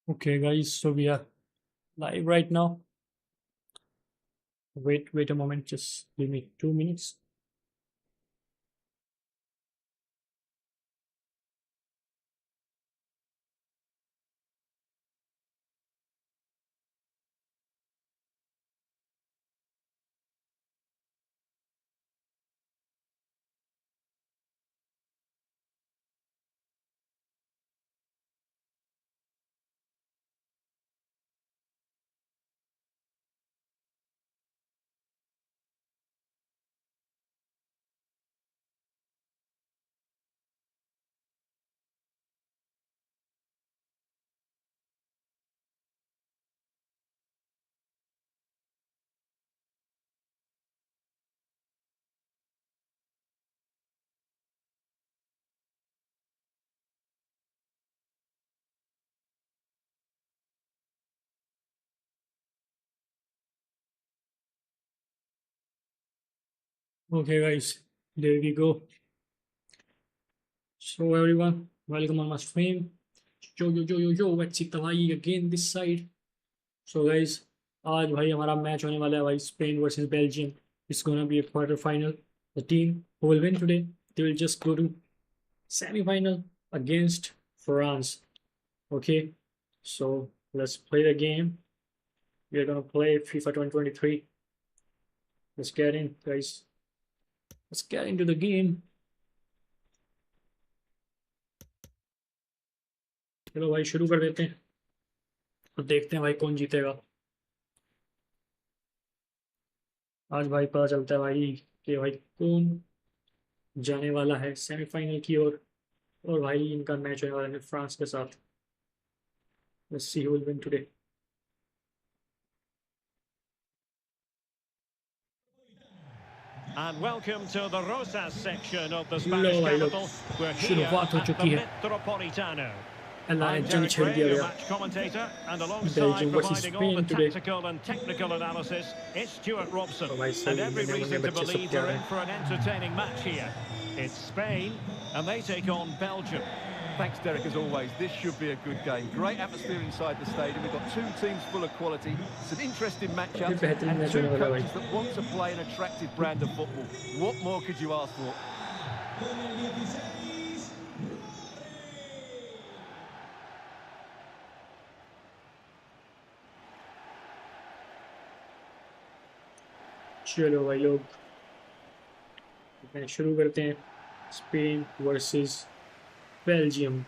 Okay, guys, so we are live right now. Wait a moment, just give me 2 minutes. Okay, guys, there we go. So everyone, welcome on my stream. Yo, it's TABAHI again this side. So guys, आज भाई हमारा match होने वाला है भाई Spain versus Belgium. It's gonna be a quarter final. The team who will win today, they will just go to semi-final against France. Okay, so let's play the game. We're gonna play FIFA 2023. Let's get in, guys. Let's get into the game. चलो भाई शुरू कर देते हैं तो देखते हैं भाई कौन जीतेगा. आज भाई पता चलता है भाई कि भाई कौन जाने वाला है सेमीफाइनल की ओर. और भाई इनका मैच होने वाला है फ्रांस के साथ. Let's see who will win today. And welcome to the Rosas section of the low Spanish भाई लोग capital. We're here शुरुआत हो at the चुकी है. Metropolitano. अल्लाह ने I'm जंग Derek छेड़ Ray, दिया your गया. match commentator, and alongside Belgium versus providing all the Spain today. tactical and technical analysis, it's Stuart Robson. तो भाई And सही every नन्हे मुन्ने reason to बच्चे सब believe तैयार we're हैं. in for an entertaining match here. It's Spain, and they take on Belgium. Thanks, Derek, as always. This should be a good game. Great atmosphere inside the stadium. We've got two teams full of quality. It's an interesting matchup. बेहतरीन And match two होने वाला है coaches भाई. that want to play an attractive brand of football. What more could you ask for? चलो भाई लोग match शुरू करते हैं. Spain versus Belgium.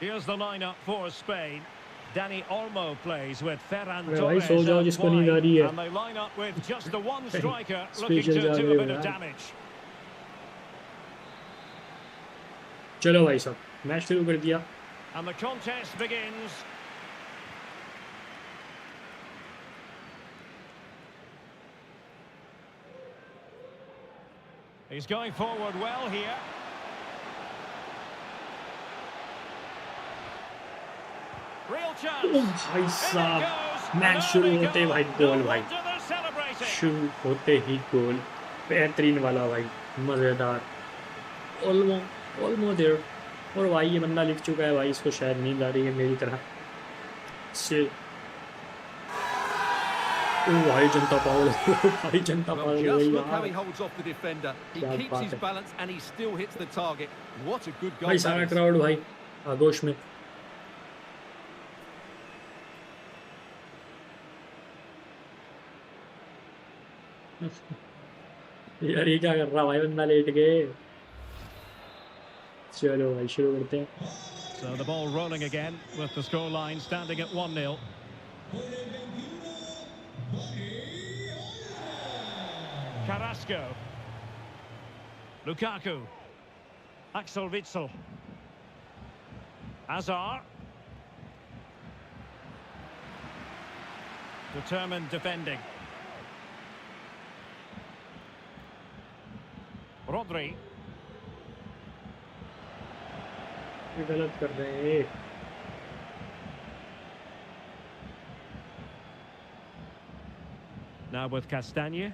Here's the lineup for Spain. Dani Olmo plays with Ferran अरे भाई Torres सो जाओ out जिसको नींद आ रही wide, है. and they line up with just the one striker looking special to जा do रहे a हो bit of यार. damage. चलो भाई साहब मैच शुरू कर दिया. And the contest begins. He's going forward well here. Real chance. भाई In it साहब goes. मैच And शुरू there we होते ही go. भाई No गोल भाई. wonder they're celebrating. शुरू होते ही गोल. बेहतरीन वाला भाई. मज़ेदार. ऑलमो ऑलमो देयर. और भाई ये बंदा लिख चुका है भाई. इसको शायद नींद आ रही है मेरी तरह से. ओ भाई जनता पागल. भाई जनता Well, पागल just है look how he यार. holds off the defender. He क्या keeps बात his है. balance and he still hits the target. What a good goal भाई that सारा is. क्राउड भाई आगोश में. यार ये क्या कर रहा भाई. बंदा लेट गए. चलो भाई शुरू करते हैं. So the ball rolling again with the scoreline standing at 1-0. Carrasco. Lukaku. Axel Witsel. Hazard. Determined defending. Rodri. ये गलत कर रहे हैं ये। Now with Castagne.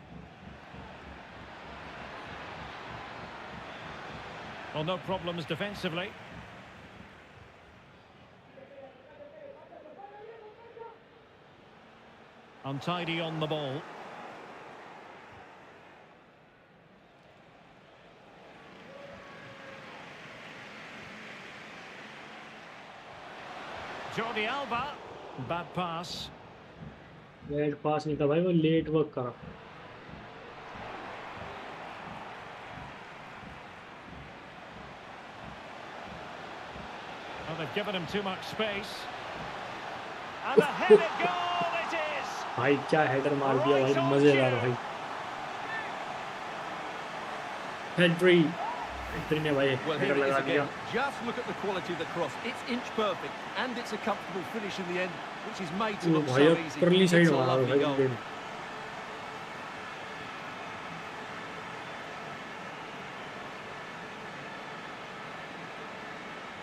Well, no problems defensively. Untidy on the ball. Jordi Alba. Bad pass. Bad pass नहीं था भाई, वो लेट वर्क करा। Well, they've given him too much space. And a headed goal it is. भाई क्या header मार दिया भाई, मजेदार भाई। हेड्री ने भाई Well, हेडर here it लगा is दिया। again. Just look at the quality of the cross. It's inch perfect, and it's a comfortable finish in the end, which is made to वो look भाई so अब easy. करली It's side a मारा lovely भाई goal. बंदे ने।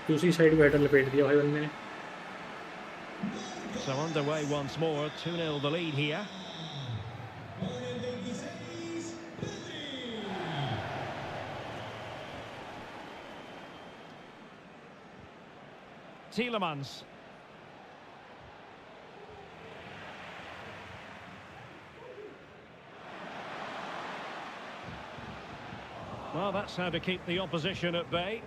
दूसरी side पे हेडर लपेट दिया भाई बंदे ने। So underway once more. 2-0 the lead here. Tielemans. Well, that's how to keep the opposition at bay.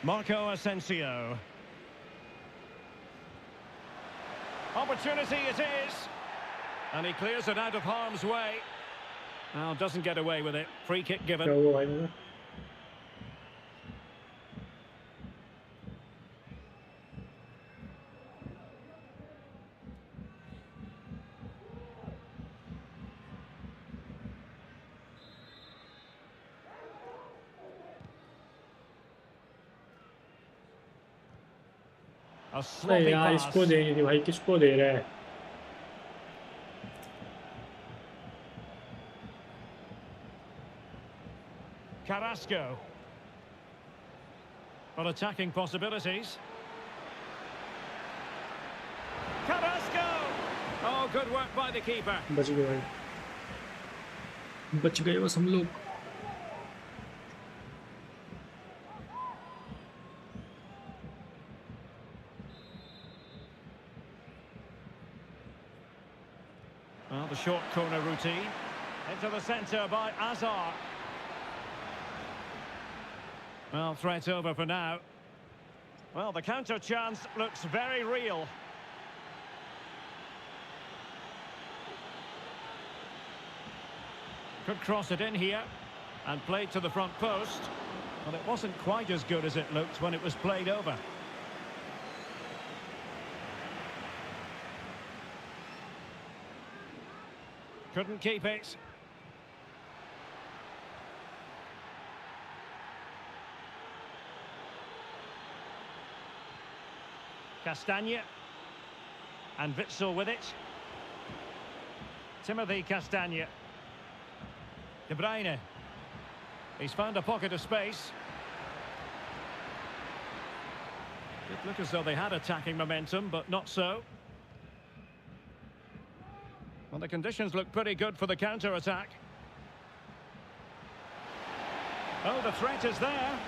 Marco Asensio. Opportunity it is. And he clears it out of harm's way. Now doesn't get away with it. Free kick क्या given. हुआ भाई मुझे? A नहीं sloppy यार, pass. इसको देनी थी भाई, किसको दे रहा है? Carrasco. For attacking possibilities. Carrasco! Oh, good work by the keeper. बच गए भाई, बच गए बस हम लोग। Well, the short corner routine. Into the centre by Azar. Well, threat over for now. Well, the counter chance looks very real. Could cross it in here and played to the front post. Well, it wasn't quite as good as it looked when it was played over. Couldn't keep it. Castagne. And Witsel with it. Timothy Castagne. De Bruyne. He's found a pocket of space. Did look as though they had attacking momentum, but not so. Well, the conditions look pretty good for the counter-attack. Oh, the threat is there.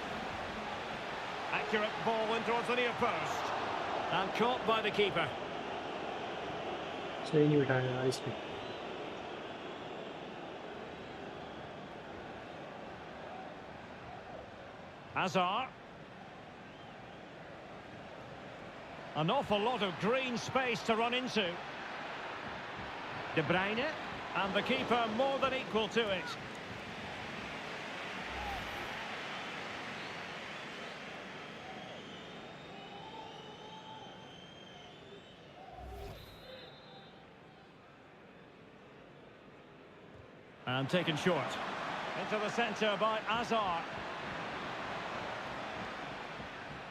Accurate ball in towards the near post. And caught by the keeper. सही नहीं बिठाया यार इसमें। Azar. An awful lot of green space to run into. De Bruyne, and the keeper more than equal to it. And taken short. Into the centre by Azar.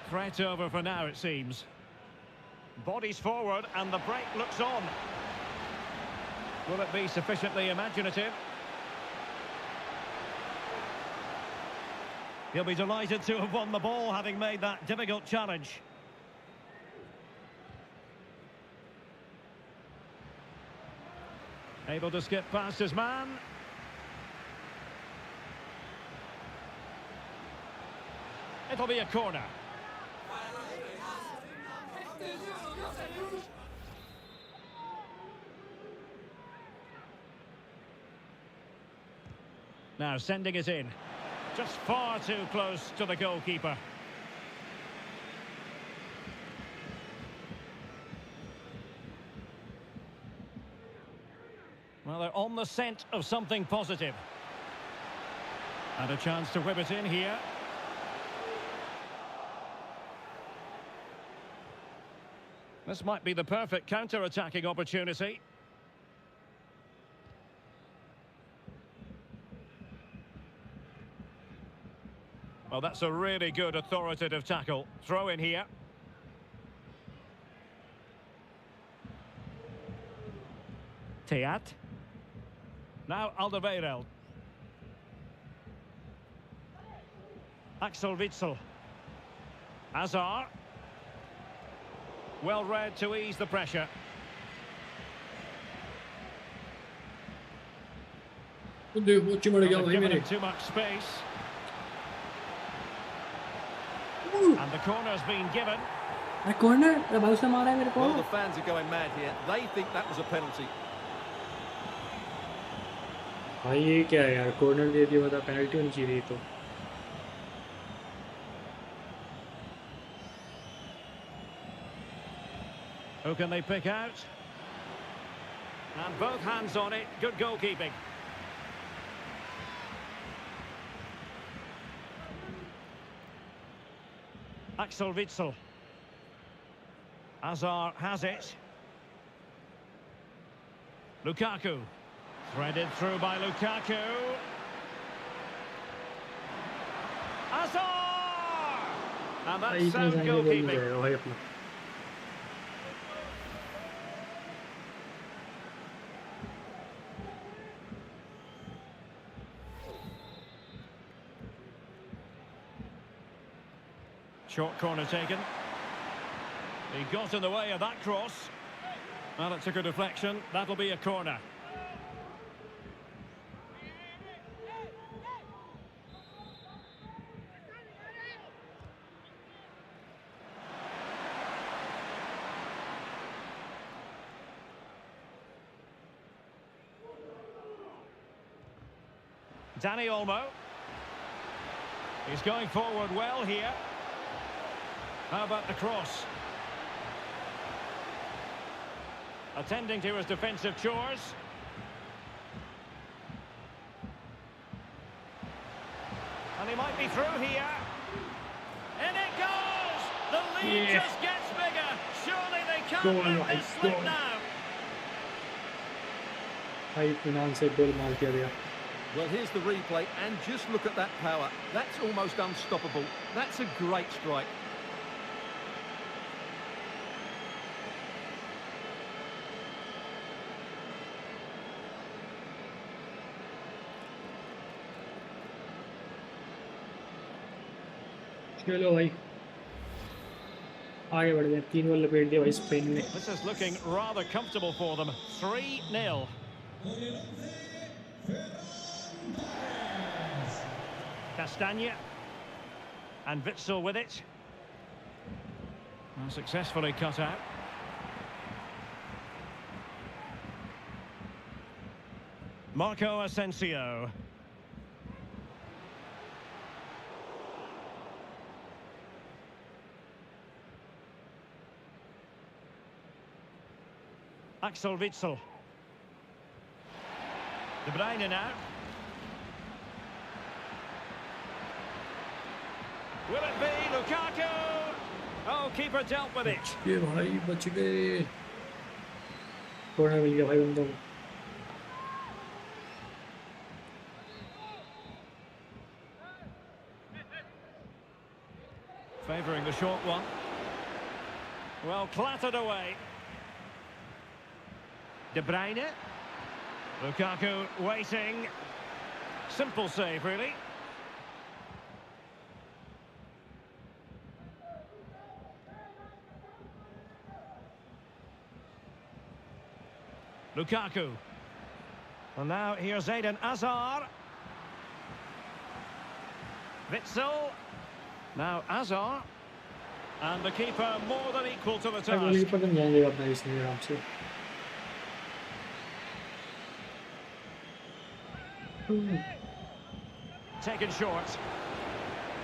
Threat over for now, it seems. Bodies forward, and the break looks on. Will it be sufficiently imaginative? He'll be delighted to have won the ball, having made that difficult challenge. Able to skip past his man. It'll be a corner. Now sending it in. Just far too close to the goalkeeper. Well, they're on the scent of something positive. And a chance to whip it in here. This might be the perfect counter-attacking opportunity. Well, that's a really good authoritative tackle. Throw in here. Teat. Now Alderweireld. Axel Witsel. Hazard. Well read to ease the pressure. वो देखो चिमड़ गया भाई Given मेरे. him too much space. And the corner's been given. अरे corner, अरे भाई उसने मारा है मेरे को. Well, the fans are going mad here. They think that was a penalty. भाई ये क्या है यार, कॉर्नर दे दिया, बता पेनल्टी होनी चाहिए तो. Who can they pick out? And both hands on it. Good goalkeeping. Axel Witsel. Hazard has it. Lukaku. Threaded through by Lukaku. Hazard! And भाई that's इतने sound जाएंगे बोल नहीं goalkeeping. जाएगा भाई अपना. Short corner taken. He got in the way of that cross. Well, it took a deflection. That'll be a corner. Danny Olmo. He's going forward well here. How about the cross? Attending to his defensive chores. And he might be through here. In it goes! The lead Yeah. just gets bigger. Surely they Go can't on, let guys, this go slip on. now. भाई इत्मीनान से गोल मार दिया गया. Well, here's the replay, and just look at that power. That's almost unstoppable. That's a great strike. चलो भाई आगे बढ़ गए. 3 गोल लपेट दिया भाई स्पेन ने. This is looking rather comfortable for them. 3-0. Castagna. And Witsel with it. Well, successfully cut out. Marco Asensio. Axel Witsel. De Bruyne now. Will it be Lukaku? Oh, keeper dealt with it. ये भाई बच गए. Corner मिल गया भाई बंदों को. Favouring the short one. Well, clattered away. De Bruyne. Lukaku waiting. Simple save, really. Lukaku. And now here's Eden Hazard. Witsel. Now Hazard. And the keeper more than equal to the task. Goalkeeper तो नहीं आएगा अपना इसमें आराम से. Taken short.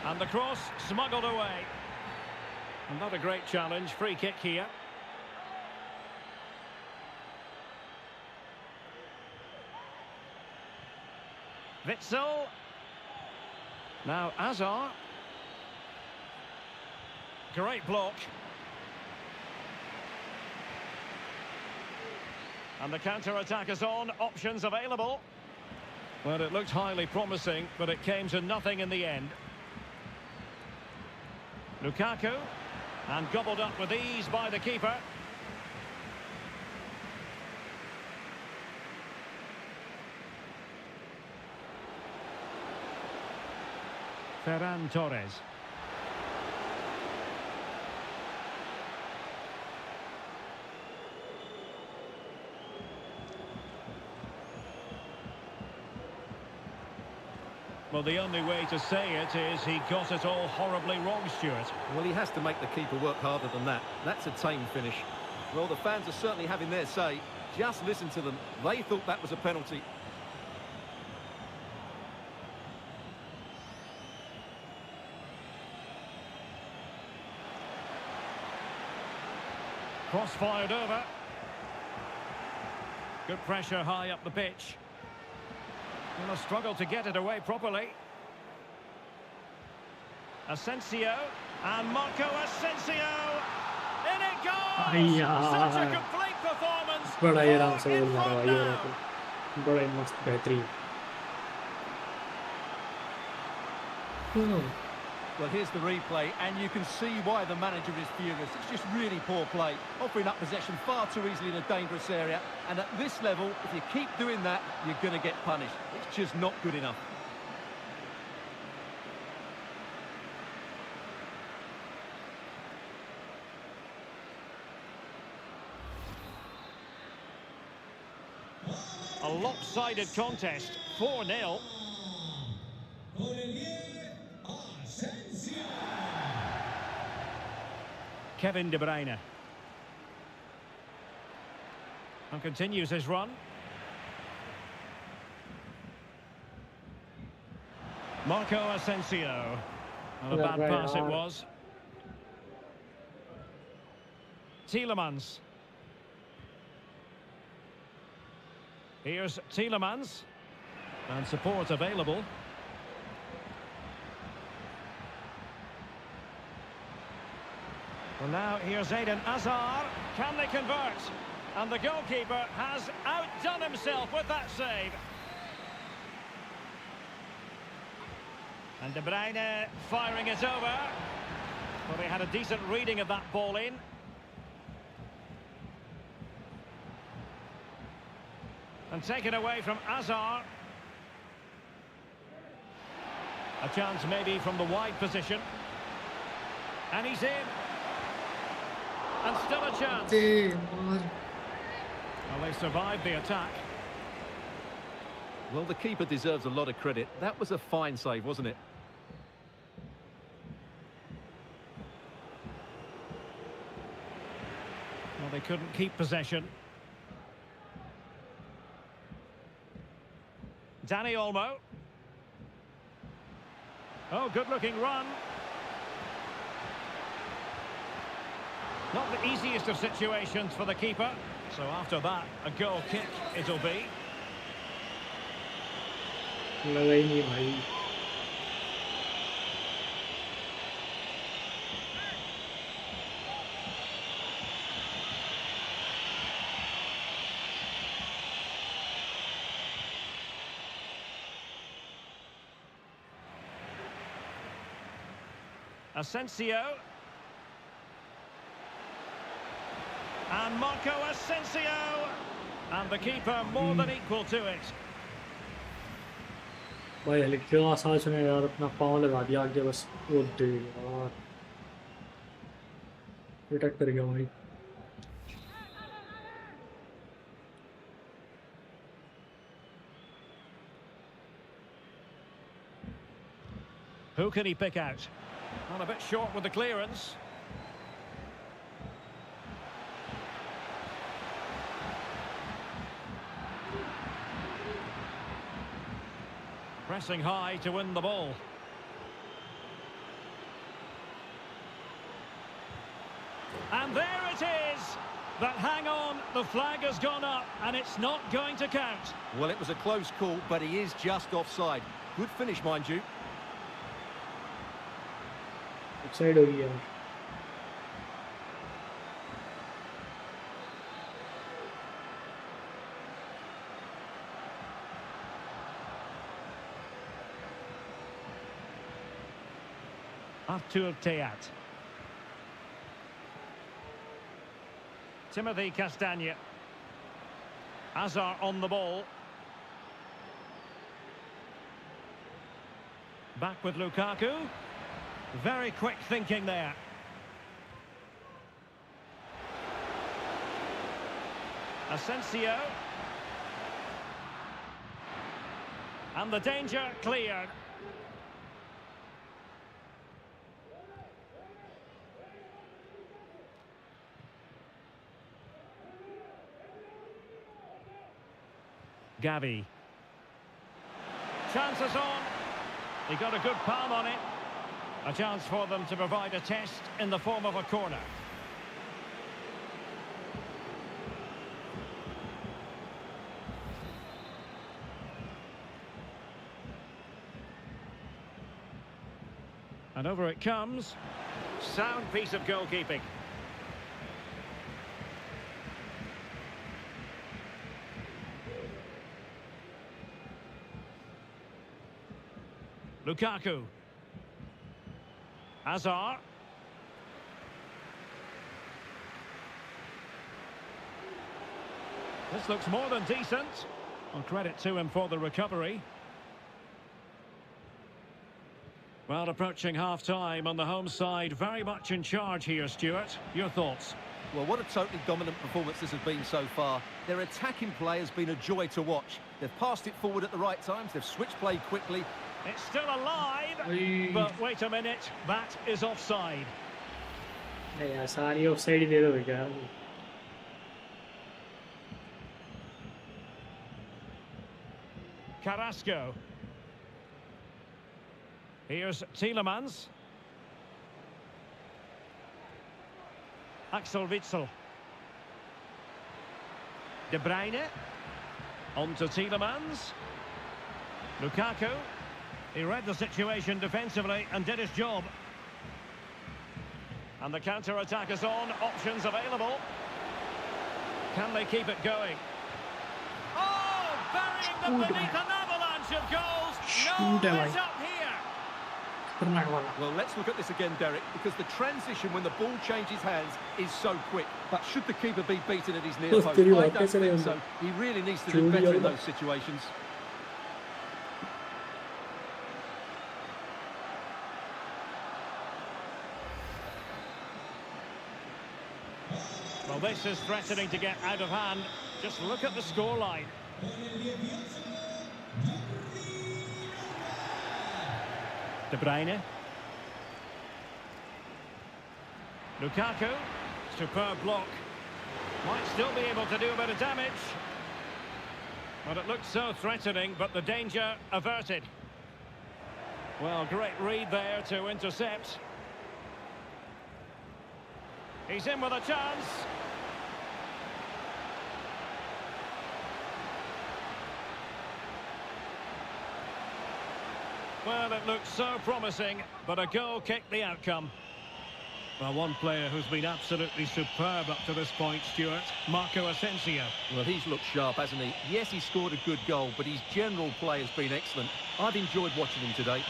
And the cross smuggled away. And not a great challenge. Free kick here. Witsel. Now Hazard. Great block. And the counter-attack is on. Options available. Well, it looked highly promising, but it came to nothing in the end. Lukaku. And gobbled up with ease by the keeper. Ferran Torres. Well, the only way to say it is he got it all horribly wrong, Stuart. Well, he has to make the keeper work harder than that. That's a tame finish. Well, the fans are certainly having their say. Just listen to them. They thought that was a penalty. Cross fired over. Good pressure high up the pitch. Well, a struggle to get it away properly. Asensio. And Marco Asensio. In it goes! Such a complete performance. बड़ा ही आराम से In गोल मारा front भाई now. और तो बड़ा ही मस्त बेहतरीन. Well, here's the replay, and you can see why the manager is furious. It's just really poor play, offering up possession far too easily in a dangerous area. And at this level, if you keep doing that, you're going to get punished. It's just not good enough. A lopsided contest, 4-0. Kevin De Bruyne. And continues his run. Marco Asensio. And a bad pass it was. Tielemans. Here's Tielemans. And support available. Well, now here's Eden Hazard. Can they convert? And the goalkeeper has outdone himself with that save. And De Bruyne firing it over. Well, he had a decent reading of that ball in. And taken away from Hazard. A chance maybe from the wide position. And he's in. And still a chance. Well, they survived the attack. Well, the keeper deserves a lot of credit. That was a fine save, wasn't it? Well, they couldn't keep possession. Dani Olmo. Oh, good-looking run. Not the easiest of situations for the keeper. So after that, a goal kick it'll be. लगा ही नहीं भाई. Asensio. And Marco Asensio. And the keeper more than equal to it. भाई हल्के आसाज ने यार अपना पाँव लगा दिया आगे बस वो दे यार अटैक कर गया भाई Who can he pick out? Well, a bit short with the clearance. Pressing high to win the ball. And there it is! But hang on, the flag has gone up and it's not going to count. Well, it was a close call, but he is just offside. Good finish, mind you. Side हो गई यार Artur Teat. Timothy Castagne. Azar on the ball. Back with Lukaku. Very quick thinking there. Asensio. And the danger cleared. Gavi. Chances on. He got a good palm on it. A chance for them to provide a test in the form of a corner. And over it comes. Sound piece of goalkeeping. Lukaku. Azar. This looks more than decent. Well, credit to him for the recovery. Well, approaching half-time on the home side, very much in charge here, Stuart. Your thoughts? Well, what a totally dominant performance this has been so far. Their attacking play has been a joy to watch. They've passed it forward at the right times, they've switched play quickly. It's still alive, but wait a minute, that is offside. नहीं यार सारी offside ही दे दो क्या Carrasco. Here's Tielemans. Axel Witsel. De Bruyne. On to Tielemans. Lukaku. He read the situation defensively and did his job. And the counter-attack is on. Options available. Can they keep it going? Oh, burying them beneath an avalanche of goals. No, it's up here. Well, let's look at this again, Derek, because the transition when the ball changes hands is so quick. But should the keeper be beaten at his near post? I don't think so. He really needs to do better in those situations. Well, this is threatening to get out of hand. Just look at the scoreline. De Bruyne. Lukaku. Superb block. Might still be able to do a bit of damage. But it looks so threatening, but the danger averted. Well, great read there to intercept. He's in with a chance. Well, it looks so promising, but a goal kicked the outcome. Well, one player who's been absolutely superb up to this point, Stuart, Marco Asensio. Well, he's looked sharp, hasn't he? Yes, he scored a good goal, but his general play has been excellent. I've enjoyed watching him today.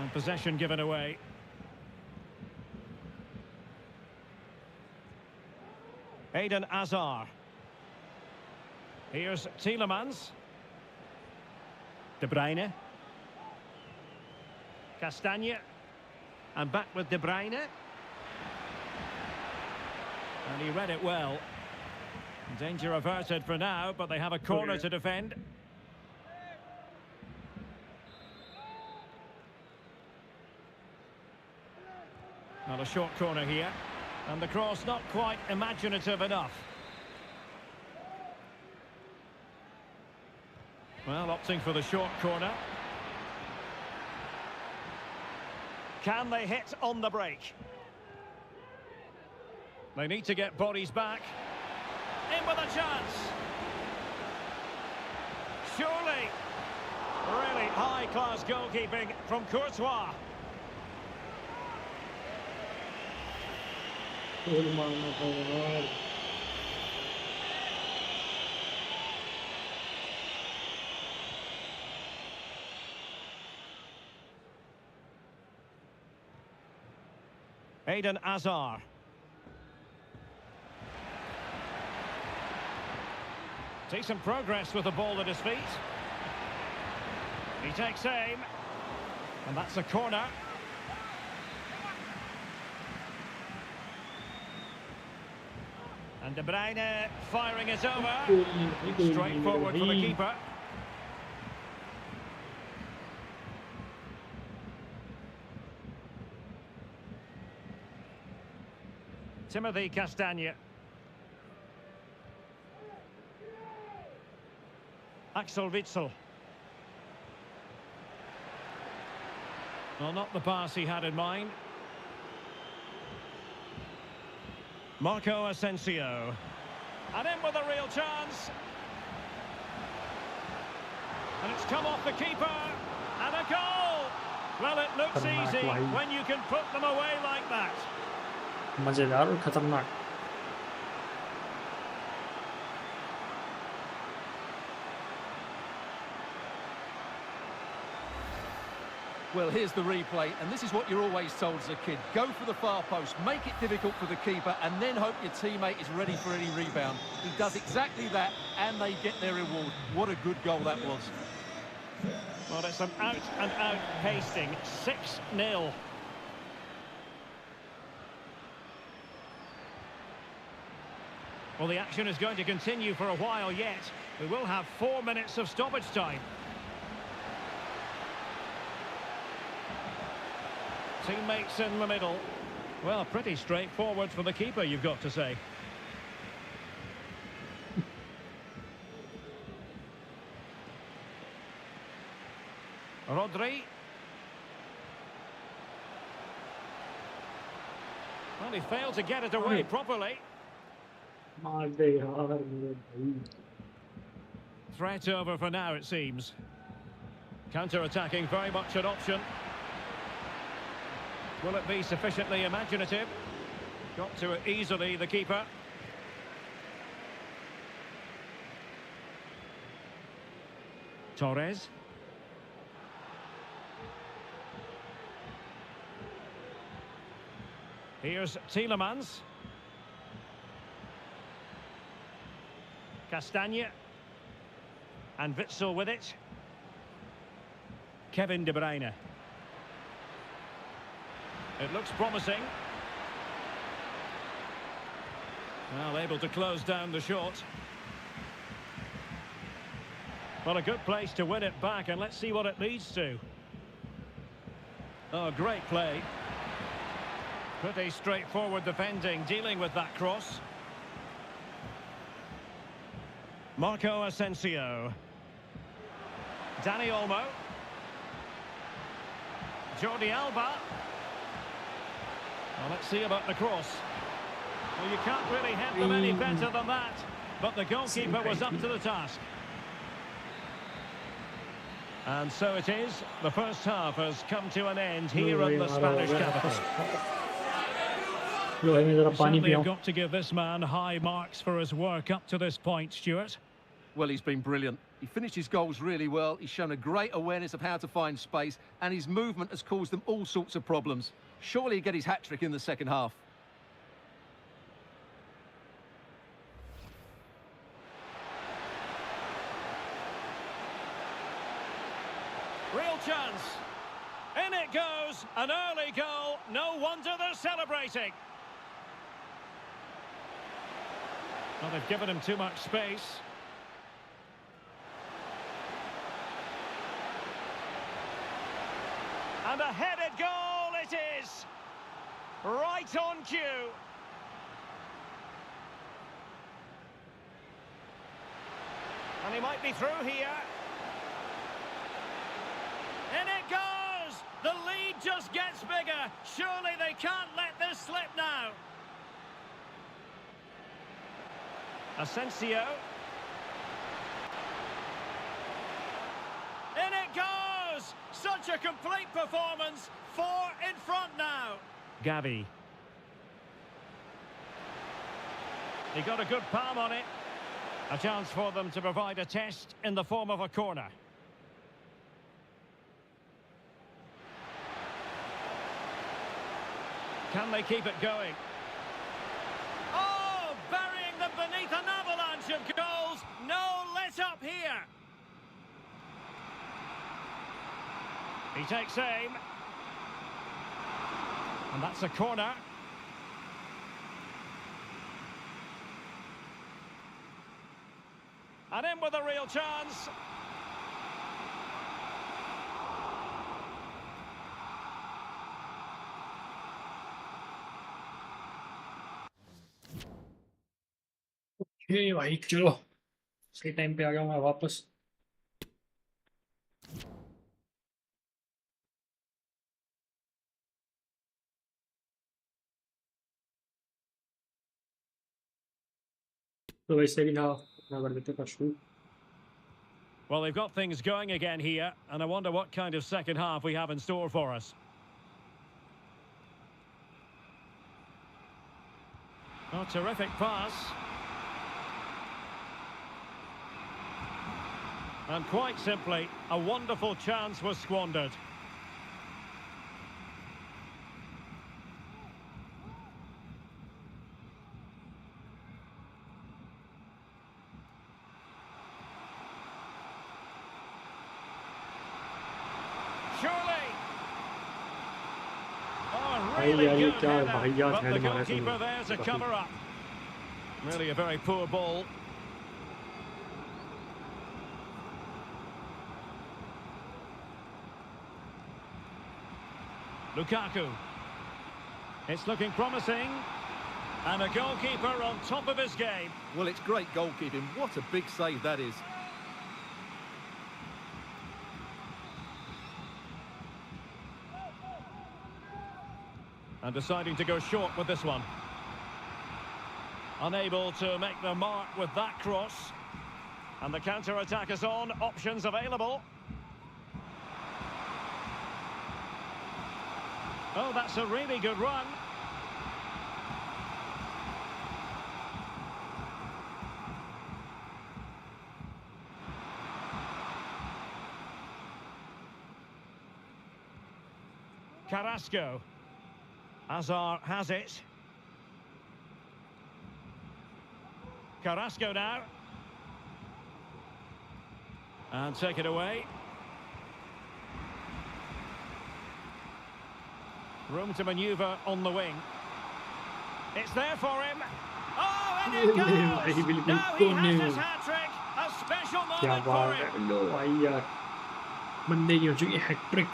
And possession given away. Eden Hazard. Here's Tielemans. De Bruyne. Castagne. And back with De Bruyne. And he read it well. Danger averted for now, but they have a corner to defend. Not a short corner here. And the cross not quite imaginative enough. Well, opting for the short corner. Can they hit on the break? They need to get bodies back. In with a chance. Surely. Really high-class goalkeeping from Courtois. Eden Hazard. Decent progress with the ball at his feet. He takes aim. And that's a corner. And De Bruyne firing it over. Straight forward for the keeper. Timothy Castagne. Axel Witsel. Well, not the pass he had in mind. Marco Asensio. And in with a real chance. And it's come off the keeper. And a goal! Well, it looks easy when you can put them away like that. मजेदार और खतरनाक. Well, here's the replay, and this is what you're always told as a kid. Go for the far post, make it difficult for the keeper, and then hope your teammate is ready for any rebound. He does exactly that, and they get their reward. What a good goal that was. Well, it's an out-and-out pasting. 6-0. Well, the action is going to continue for a while yet. We will have 4 minutes of stoppage time. Teammates in the middle. Well, pretty straightforward for the keeper, you've got to say. Rodri. Well, he failed to get it away properly. Threat over for now, it seems. Counter-attacking, very much an option. Will it be sufficiently imaginative? Got to it easily, the keeper. Torres. Here's Tielemans. Castagne. And Witsel with it. Kevin De Bruyne. It looks promising. Well, able to close down the shot. Well, a good place to win it back, and let's see what it leads to. Oh, great play. Pretty straightforward defending, dealing with that cross. Marco Asensio. Dani Olmo. Jordi Alba. Well, let's see about the cross. Well, you can't really hit them any better than that. But the goalkeeper was up to the task. And so it is. The first half has come to an end here in the Spanish capital. Certainly have got to give this man high marks for his work up to this point, Stuart. Well, he's been brilliant. He finished his goals really well. He's shown a great awareness of how to find space, and his movement has caused them all sorts of problems. Surely he'll get his hat-trick in the second half. Real chance. In it goes. An early goal. No wonder they're celebrating. Well, they've given him too much space. And a headed goal it is. Right on cue. And he might be through here. In it goes! The lead just gets bigger. Surely they can't let this slip now. Asensio. In it goes! Such a complete performance. 4 in front now. Gavi. He got a good palm on it. A chance for them to provide a test in the form of a corner. Can they keep it going? Oh, burying them beneath an avalanche of goals. No let up here. He takes aim. And that's a corner. And in with a real chance. Okay भाई चलो सही time पे आ गया हूँ मैं वापस। तो वैसे भी ना अपना कर देते हैं शुरू। Well, they've got things going again here, and I wonder what kind of second half we have in store for us. Oh, terrific pass. And quite simply, a wonderful chance was squandered. Surely. Oh, really good header, but the goalkeeper there to cover up. Really a very poor ball. Lukaku. It's looking promising. And a goalkeeper on top of his game. Well, it's great goalkeeping. What a big save that is. And deciding to go short with this one. Unable to make the mark with that cross. And the counter-attack is on. Options available. Oh, that's a really good run. Carrasco. Hazard has it. Carrasco now. And take it away. Room to manoeuvre on the wing. It's there for him. Oh, and it goes! Now he has his hat-trick. A special moment for him. लो भाई यार बंदे की हो चुकी है hat trick.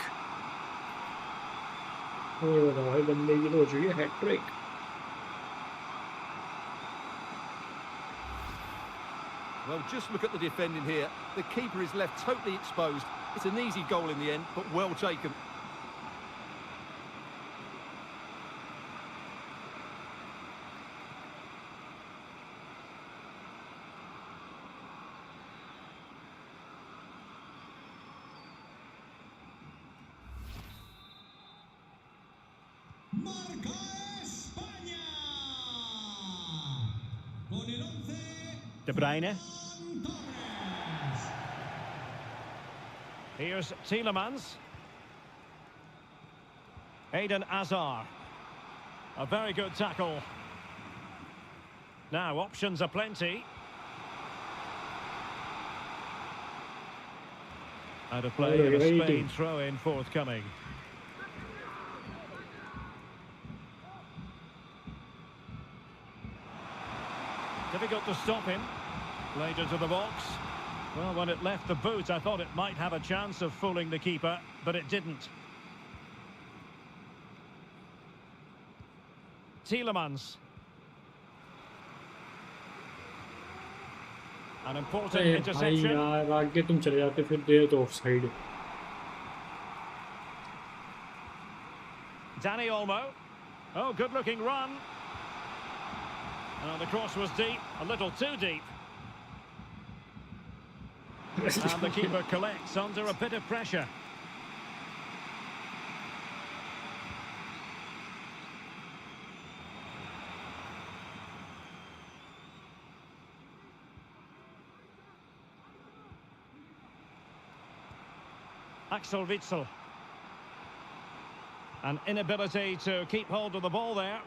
और बताओ भाई बंदे की तो हो चुकी है hat trick. Well, just look at the defending here. The keeper is left totally exposed. It's an easy goal in the end, but well taken. Marca España con el 11 De Bruyne. Torres. Here's Tielemans. Eden Hazard. A very good tackle. Now, options are plenty. Out of play and a Spain throw-in forthcoming. Difficult to stop him. Played into the box. Well, when it left the boot, I thought it might have a chance of fooling the keeper, but it didn't. Tielemans. An important interception. यार आगे तुम चले जाते फिर दे तो offside. Dani Olmo. Oh, good-looking run. Oh, the cross was deep, a little too deep. And the keeper collects under a bit of pressure. Axel Witsel. An inability to keep hold of the ball there.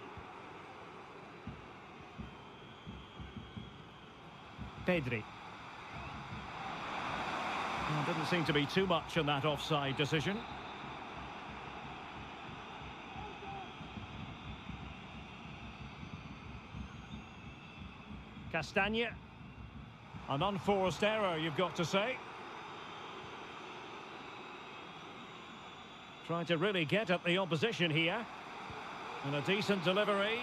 Pedri. Didn't seem to be too much in that offside decision. Castagne. An unforced error, you've got to say. Trying to really get at the opposition here. And a decent delivery.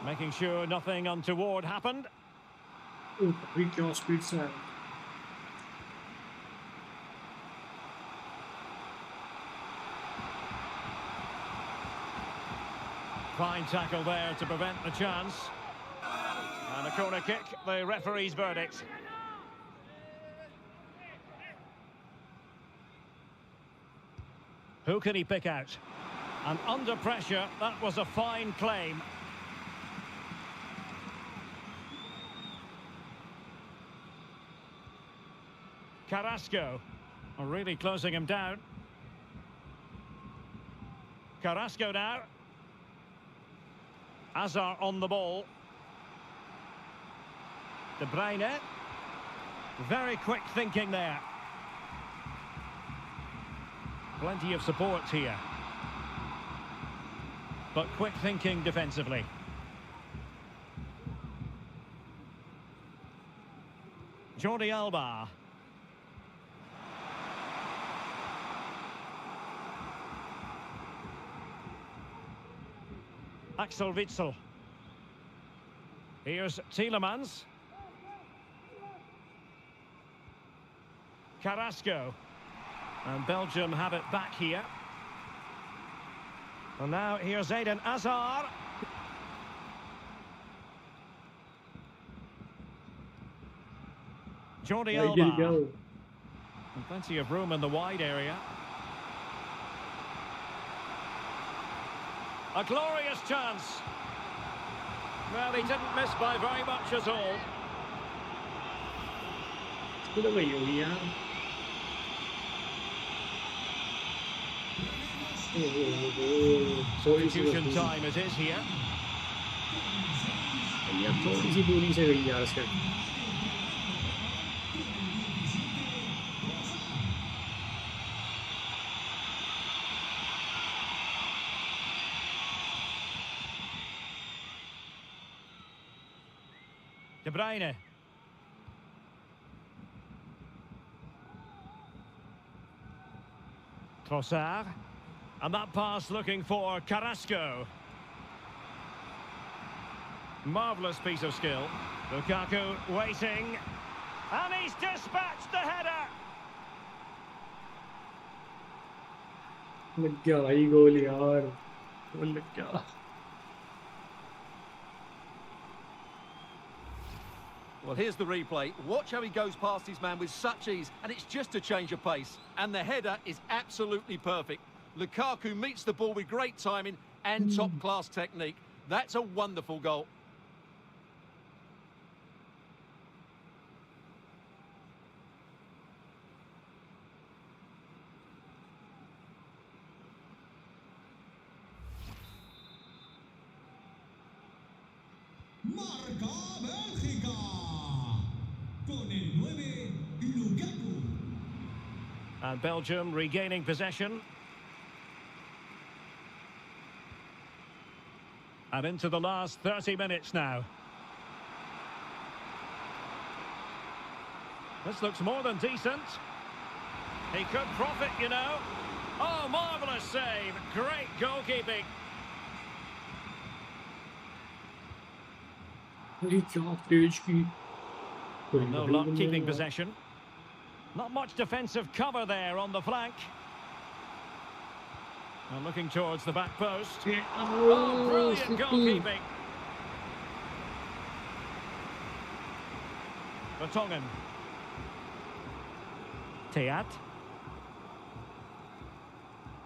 Making sure nothing untoward happened. Speed से Fine tackle there to prevent the chance. And a corner kick, the referee's verdict. Who can he pick out? And under pressure, that was a fine claim. Carrasco, really closing him down. Carrasco now. Hazard on the ball. De Bruyne. Very quick thinking there. Plenty of support here. But quick thinking defensively. Jordi Alba. Axel Witsel. Here's Tielemans. Carrasco. And Belgium have it back here. And now here's Eden Hazard. Jordi Alba. And plenty of room in the wide area. A glorious chance. Well, he didn't miss by very much at all. Substitution time it is here. थोड़ी सी दूरी से गई यार इसके. De Bruyne. Trossard. And that pass looking for Carrasco. Marvellous piece of skill. Lukaku waiting. And he's dispatched the header. लग गया भाई गोल यार. गोल लग गया. Well, here's the replay. Watch how he goes past his man with such ease, and it's just a change of pace. And the header is absolutely perfect. Lukaku meets the ball with great timing and top-class technique. That's a wonderful goal. Marca Bélgica. Con el 9, Lukaku. And Belgium regaining possession. And into the last 30 minutes now. This looks more than decent. He could profit, you know. Oh, marvellous save. Great goalkeeping. No luck keeping possession. Not much defensive cover there on the flank. And looking towards the back post. Oh, brilliant goalkeeping. Vertonghen. Theat.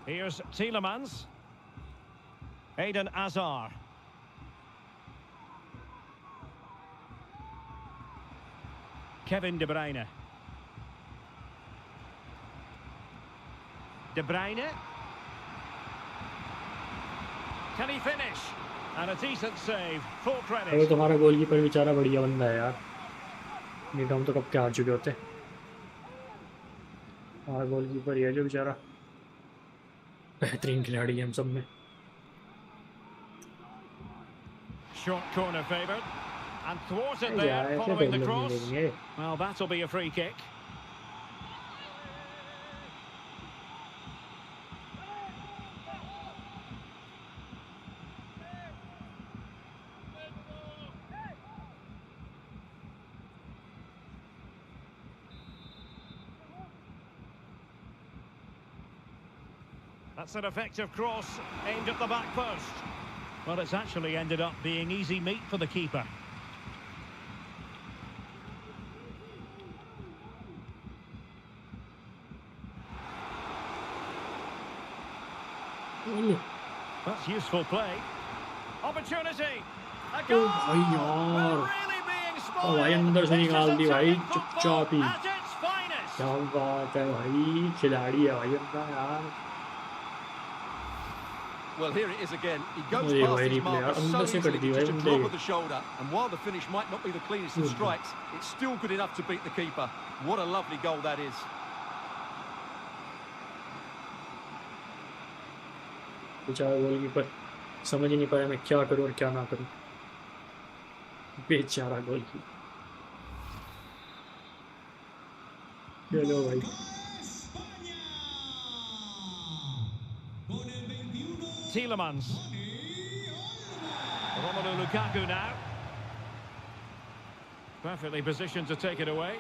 Here's Tielemans. Eden Hazard. Kevin De Bruyne. De Bruyne. Can he finish? And a decent save. Full अरे credit. तुम्हारा goalkeeper बेचारा बढ़िया बंदा है यार, नहीं तो हम तो कब के हार चुके होते। हमारा गोलकीपर ही है जो बेचारा बेहतरीन खिलाड़ी है हम सब में। Short corner favoured. And thwarted यार there ऐसे following the डेवलप नहीं cross. देंगे। Well, that'll be a free kick. That's an effective cross aimed at the back post. Well, it's actually ended up being easy meat for the keeper. That's useful play. Opportunity. A goal. भाई यार, Well, really being ओ spoiled. भाई अंदर से This निकाल is दी भाई attacking football चुपचाप ही। at its finest. क्या बात है भाई, खिलाड़ी है भाई अपना यार। Well, here it is again. He goes अरे past भाई his रिप्ले marker यार, so अंदर से कट easily दी with भाई just a बंदे। drop of the shoulder. And while the finish might not be the cleanest of strikes, it's still good enough to beat the keeper. What a lovely goal that is. बेचारा goalkeeper समझ ही नहीं पाया मैं क्या करूं और क्या ना करूं। बेचारा गोलकीपर। चलो भाई, España. Con el 21, Tielemans. Dani Olmo. Romelu Lukaku now. Perfectly positioned to take it away.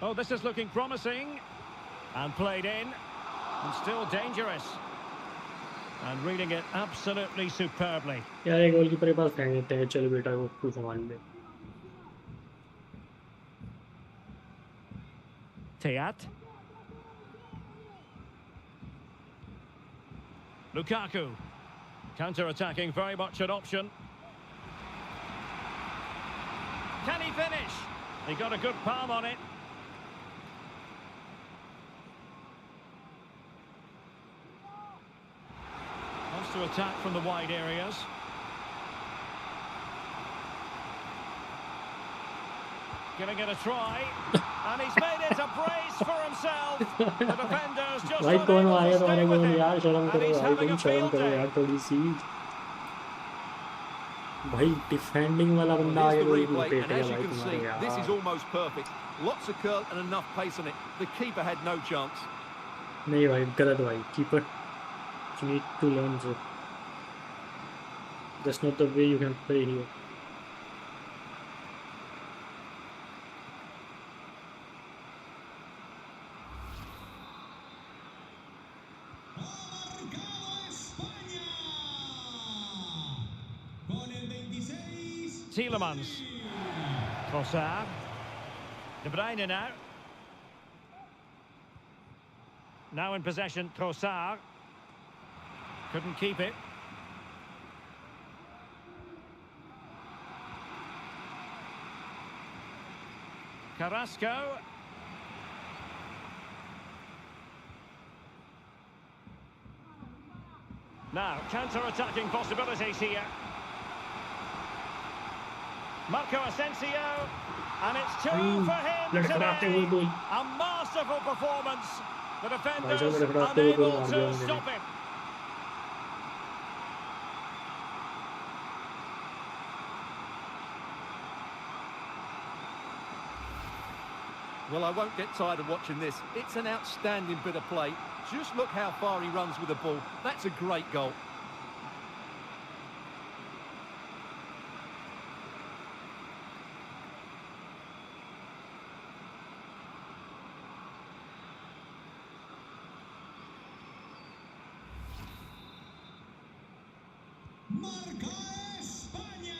Oh, this is looking promising. And played in. And still dangerous. And reading it absolutely superbly. यार एक goalkeeper के पास फेंक देते हैं, चल बेटा वो तू संभाल ले। Theat. Lukaku. Counter-attacking, very much an option. Can he finish? He got a good palm on it. Wants to attack from the wide areas. Giving it a try. And he's made it a brace for himself. The defenders just भाई कौन unable आया to तुम्हारे stay with goal him. यार, शर्म And करो he's भाई, having तुम a शर्म field करो day. यार थोड़ी सी। भाई डिफेंडिंग वाला Well, बंदा here's आगे the goal replay, pet and गया as you भाई can तुम्हारे see, this is यार। almost perfect. Lots of curl and enough pace on it. The keeper had no chance. नहीं भाई गलत भाई, keeper you need to learn so. That's not the way you can play here. Ha marcado España. Con el 26, Tielemans. Trossard. De Bruyne now. Now in possession, Trossard. Couldn't keep it. Carrasco. Now, counter-attacking possibilities here. Marco Asensio, and it's two for him today. A masterful performance. The defenders unable to stop him. Well, I won't get tired of watching this. It's an outstanding bit of play. Just look how far he runs with the ball. That's a great goal. Marca España.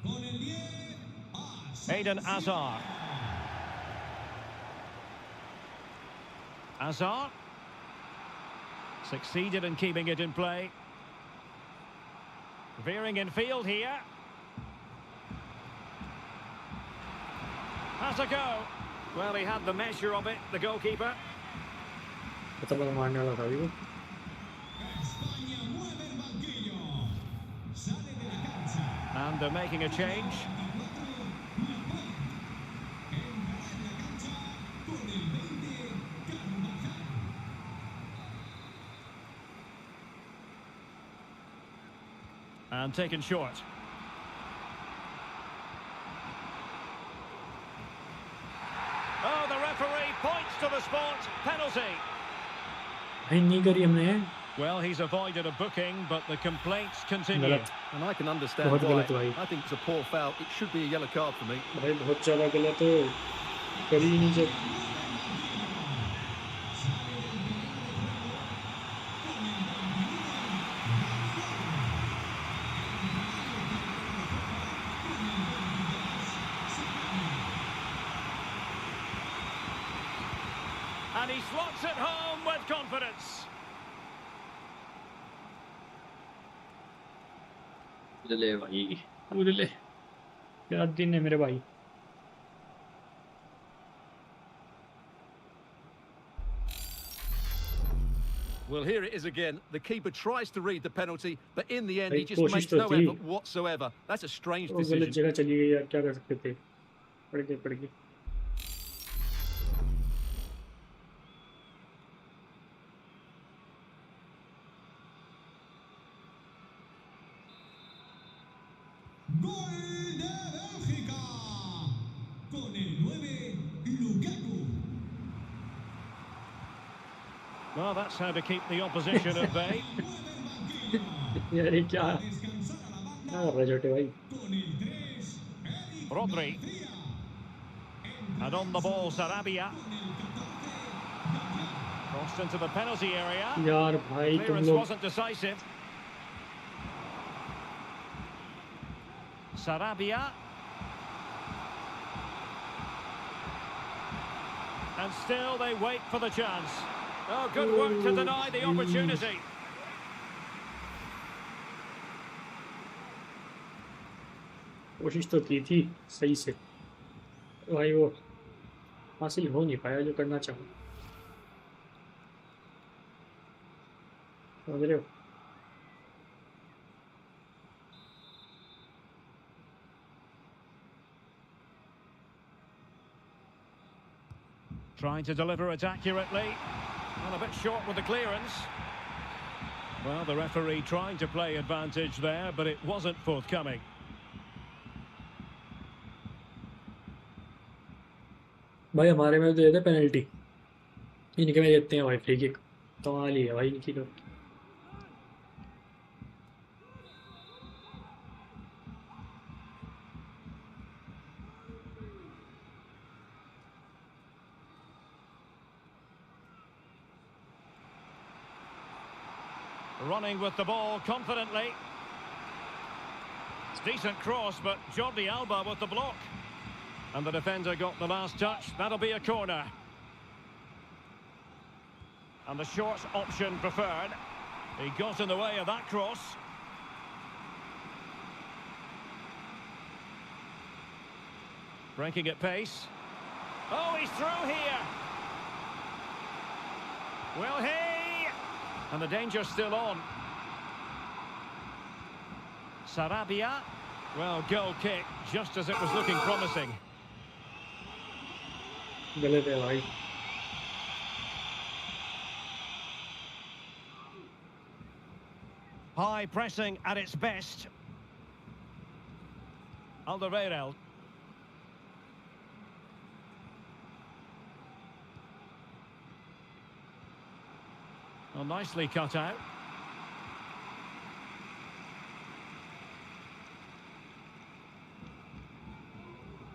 Con el 10, Eden Hazard. Hazard succeeded in keeping it in play. Veering in field here. Has a go. Well, he had the measure of it, the goalkeeper. España mueve el banquillo. Sale de la cancha. And they're making a change. And taken short. Oh, the referee points to the spot. Penalty. नहीं करी हमने. Well, he's avoided a booking, but the complaints continue. गलत. And I can understand बहुत why. गलत भाई. I think it's a poor foul. It should be a yellow card for me. भाई बहुत ज़्यादा गलत है. करी ही नहीं जब. And he slots it home with confidence. ले भाई. ले. क्या दिन है मेरे भाई. Well, here it is again. The keeper tries to read the penalty, but in the end, he भाई just कोशिश makes तो no थी. effort whatsoever. That's a strange वो गलत decision. जगह चली गई यार. क्या कर सकते थे. पड़ गई. Gol de Bélgica. Con el 9, Lukaku. Well, that's how to keep the opposition at bay. यार ये क्या. क्या कर रहा है छोटे भाई. Con el 3, Rodri. And on the ball, Sarabia. Crossed into the penalty area. यार भाई तुम Clearance लोग. wasn't decisive. Sarabia. And still they wait for the chance. Oh, good work to deny the opportunity. कोशिश तो की थी सही से. भाई वो हासिल हो नहीं पाया जो करना चाहूँ. समझ रहे हो. Trying to deliver it accurately. Well, a bit short with the clearance. Well, the referee trying to play advantage there, but it wasn't forthcoming. भाई हमारे में तो देते पेनल्टी. इनके में देते हैं भाई फ्री किक. कमाल ही है भाई इनकी तो. Running with the ball confidently. Decent cross, but Jordi Alba with the block. And the defender got the last touch. That'll be a corner. And the short option preferred. He got in the way of that cross. Breaking at pace. Oh, he's through here. Will he? And the danger's still on. Sarabia. Well, goal kick, just as it was looking promising. गलत है भाई. High pressing at its best. Alderweireld. Well, nicely cut out.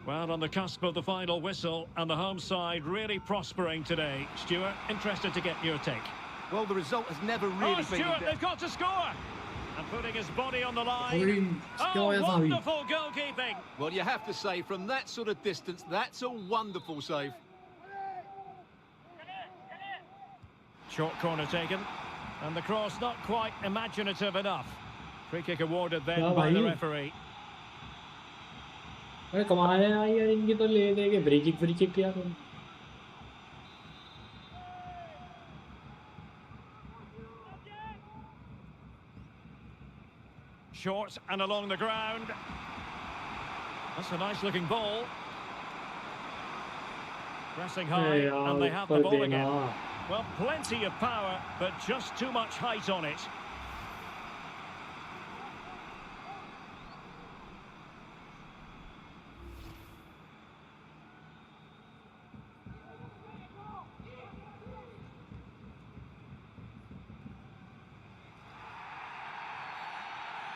Well, on the cusp of the final whistle, and the home side really prospering today. Stuart, interested to get your take. Well, the result has never really been... Stuart, they've got to score! And putting his body on the line. क्या Oh, हुआ था अभी? wonderful goalkeeping! Well, you have to say, from that sort of distance, that's a wonderful save. Short corner taken. And the cross not quite imaginative enough. Free kick awarded then Yeah, by the bhai. referee. अरे कमाल है यार इनकी तो ले देंगे free kick किया तुम. Short and along the ground. That's a nice looking ball. Pressing high, यार and they have the ऊपर ball देना. again. Well, plenty of power, but just too much height on it.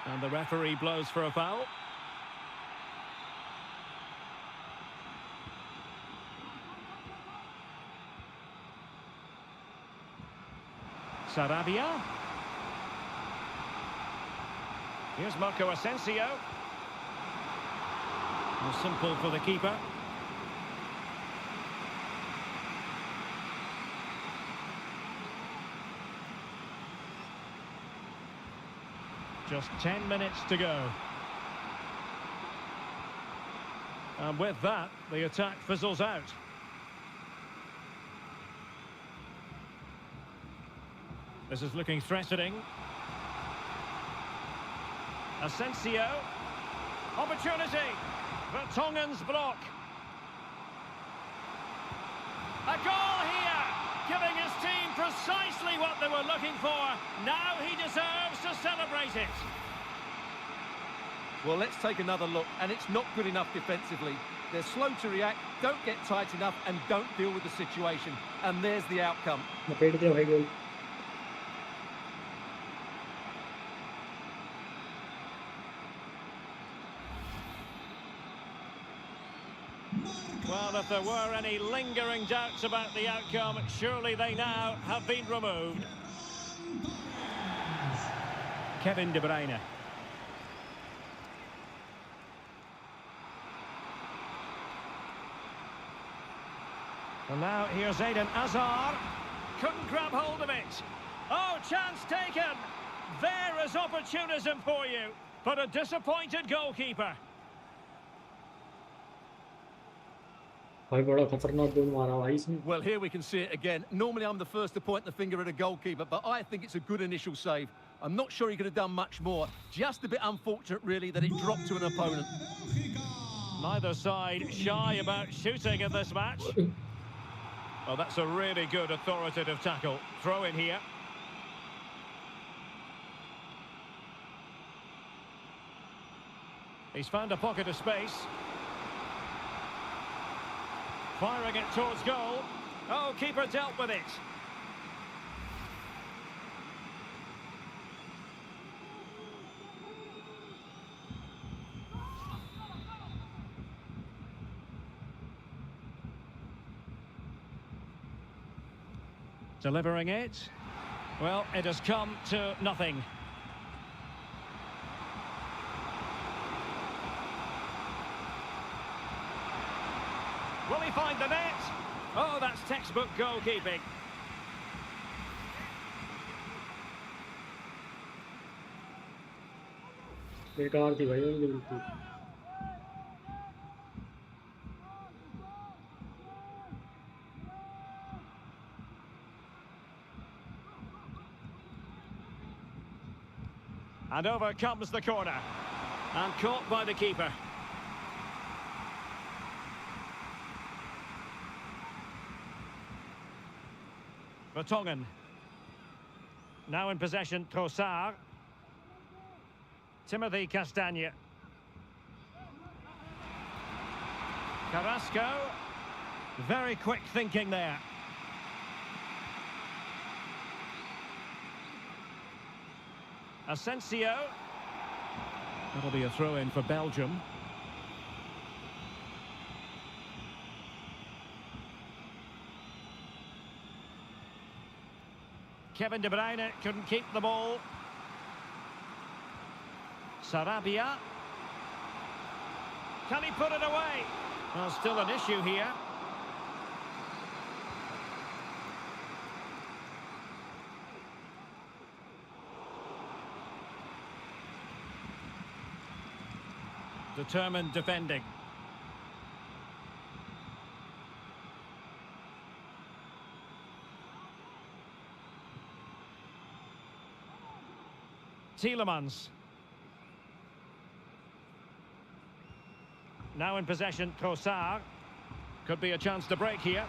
And the referee blows for a foul. Sarabia. Here's Marco Asensio. Well, simple for the keeper. Just 10 minutes to go. And with that, the attack fizzles out. This is looking threatening. Asensio. Opportunity. Vertonghen's block. A goal here, giving his team precisely what they were looking for. Now he deserves to celebrate it. Well, let's take another look, and it's not good enough defensively. They're slow to react, don't get tight enough, and don't deal with the situation. And there's the outcome. लपेट दिया भाई गोल. Well, if there were any lingering doubts about the outcome, surely they now have been removed. Kevin De Bruyne. And now here's Eden Hazard. Couldn't grab hold of it. Oh, chance taken. There is opportunism for you, but a disappointed goalkeeper. भाई बड़ा खतरनाक गोल मारा भाई इसने. Well, here we can see it again. Normally, I'm the first to point the finger at a goalkeeper, but I think it's a good initial save. I'm not sure he could have done much more. Just a bit unfortunate, really, that it dropped to an opponent. Neither side shy about shooting in this match. Oh, that's a really good authoritative tackle. Throw in here. He's found a pocket of space. Firing it towards goal. Oh, keeper dealt with it. Delivering it. Well, it has come to nothing. Will he find the net? Oh, that's textbook goalkeeping. बेकार थी भाई वो बिल्कुल. And over comes the corner. And caught by the keeper. Vertonghen. Now in possession, Trossard. Timothy Castagne. Carrasco. Very quick thinking there. Asensio. That'll be a throw-in for Belgium. Kevin De Bruyne couldn't keep the ball. Sarabia. Can he put it away? Well, still an issue here. Determined defending. Tielemans. Now in possession, Trossard. Could be a chance to break here.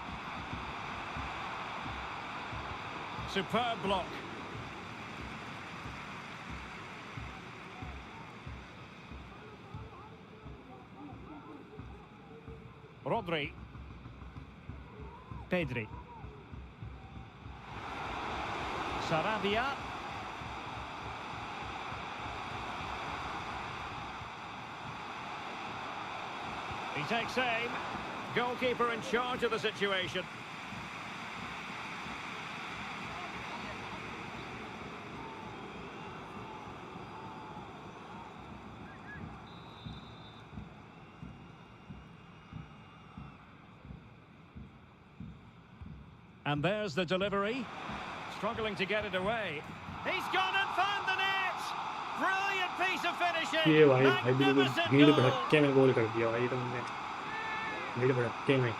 Superb block. Rodri. Pedri. Sarabia. He takes aim. Goalkeeper in charge of the situation. And there's the delivery. Struggling to get it away. He's gone and found the net! Brilliant piece of finishing! ये भाई बिल्कुल Magnificent भीड़ goal! भड़के में गोल कर दिया भाई तुमने भीड़ भड़के में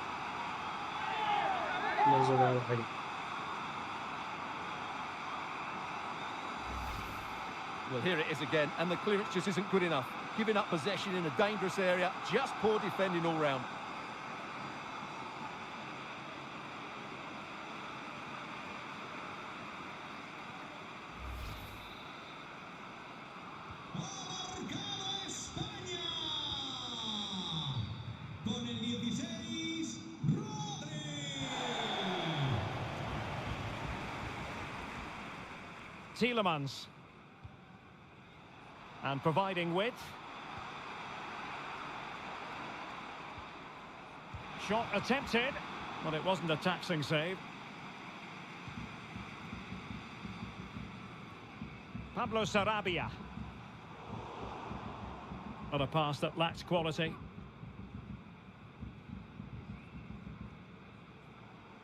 मजेदार भाई Well, here it is again, and the clearance just isn't good enough. Giving up possession in a dangerous area, just poor defending all round. Ha marcado España. Con el 16, Rodri. Tielemans. And providing width. Shot attempted, but it wasn't a taxing save. Pablo Sarabia. But a pass that lacked quality.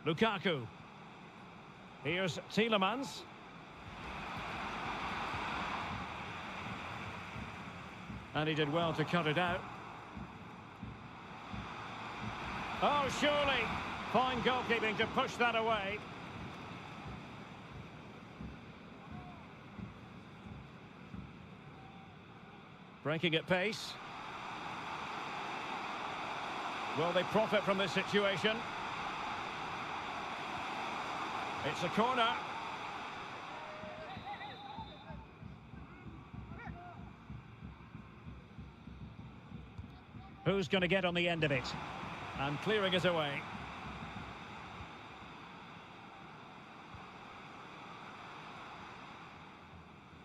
Lukaku. Here's Tielemans. And he did well to cut it out. Oh, surely. Fine goalkeeping to push that away. Breaking at pace. Will they profit from this situation? It's a corner. Who's going to get on the end of it? And clearing it away.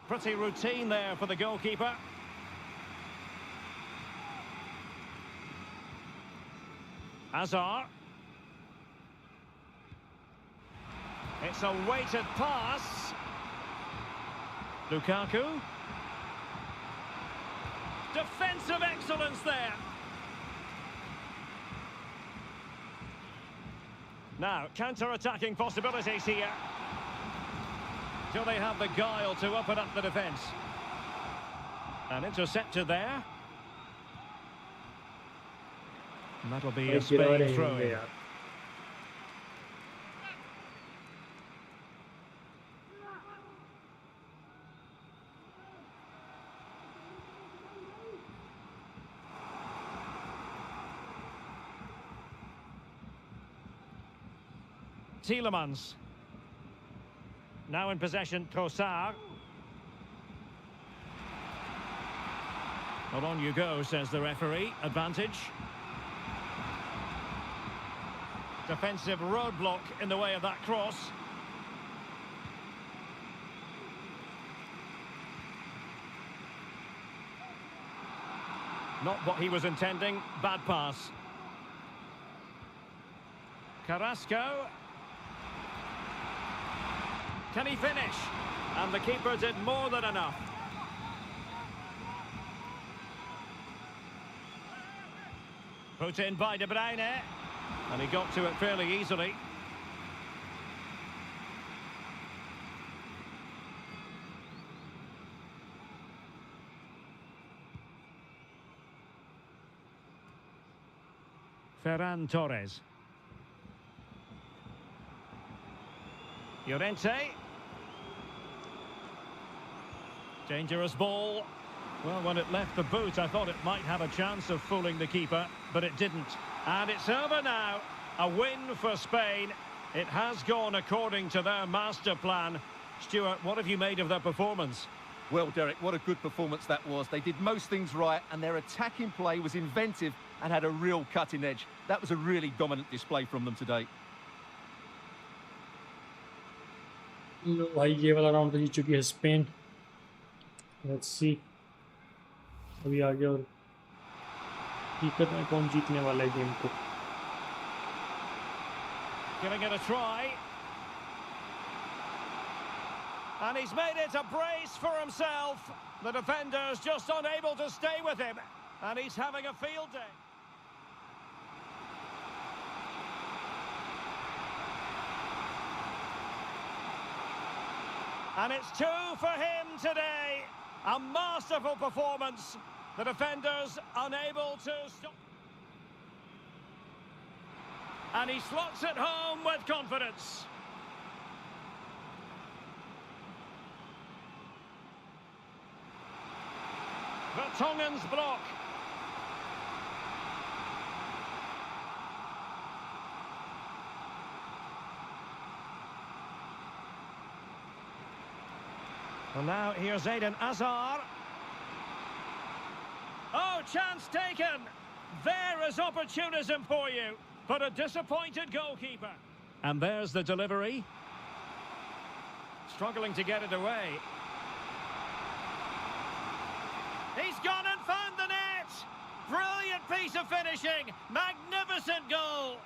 Pretty routine there for the goalkeeper. Hazard. It's a weighted pass. Lukaku. Defensive excellence there. Now, counter-attacking possibilities here. Till they have the guile to open up the defence. And intercepted there. And that'll be a Spain throw-in. Tielemans. Now in possession, Trossard. Well, on you go, says the referee. Advantage. Defensive roadblock in the way of that cross. Not what he was intending. Bad pass. Carrasco. Can he finish? And the keeper did more than enough. Put in by De Bruyne. And he got to it fairly easily. Ferran Torres. Llorente. Dangerous ball. Well, when it left the boot, I thought it might have a chance of fooling the keeper, but it didn't. And it's over now. A win for Spain. It has gone according to their master plan. Stuart, what have you made of their performance? Well, Derek, what a good performance that was. They did most things right, and their attacking play was inventive and had a real cutting edge. That was a really dominant display from them today. लो भाई ये वाला round तो जीत चुकी है Spain. Let's see अभी आगे और हकीकत में कौन जीतने वाला है गेम को. Giving it a try. And he's made it a brace for himself. The defender's just unable to stay with him. And he's having a field day. And it's two for him today. A masterful performance. The defenders unable to stop. And he slots it home with confidence. Vertonghen's block. Well, now here's Eden Hazard. Oh, chance taken. There is opportunism for you, but a disappointed goalkeeper. And there's the delivery. Struggling to get it away. He's gone and found the net. Brilliant piece of finishing. Magnificent goal.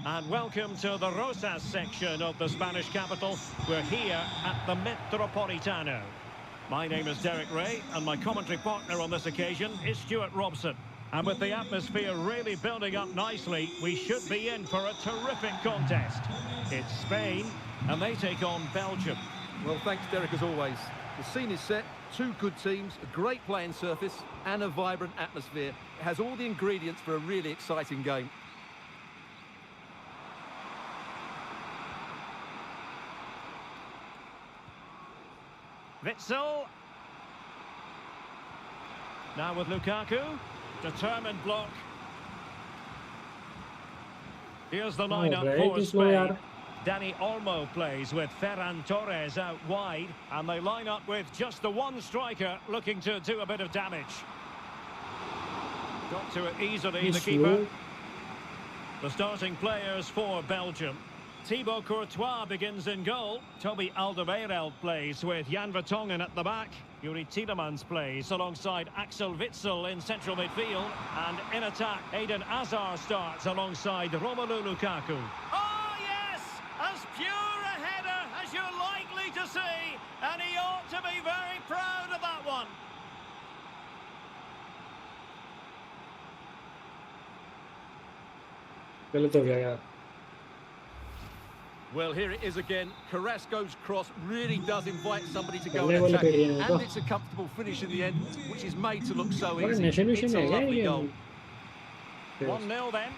And welcome to the Rosas section of the Spanish capital. We're here at the Metropolitano. My name is Derek Ray, and my commentary partner on this occasion is Stuart Robson. And with the atmosphere really building up nicely, we should be in for a terrific contest. It's Spain, and they take on Belgium. Well, thanks, Derek, as always. The scene is set, two good teams, a great playing surface, and a vibrant atmosphere. It has all the ingredients for a really exciting game. Witsel. Now with Lukaku. Determined block. Here's the lineup for Spain. Dani Olmo plays with Ferran Torres out wide. And they line up with just the one striker looking to do a bit of damage. Got to it easily, the keeper. The starting players for Belgium. Thibaut Courtois begins in goal. Toby Alderweireld plays with Jan Vertonghen at the back. Yuri Tielemans plays alongside Axel Witsel in central midfield. And in attack, Eden Hazard starts alongside Romelu Lukaku. Oh, yes! As pure a header as you're likely to see. And he ought to be very proud of that one. गलत हो गया यार. Well, here it is again. Carrasco's cross really does invite somebody to go Bale and wale attack pe it. diye And it's a comfortable finish in the end, which is made to look so Bada easy. nation It's a hai lovely ye. goal. 1-0 then.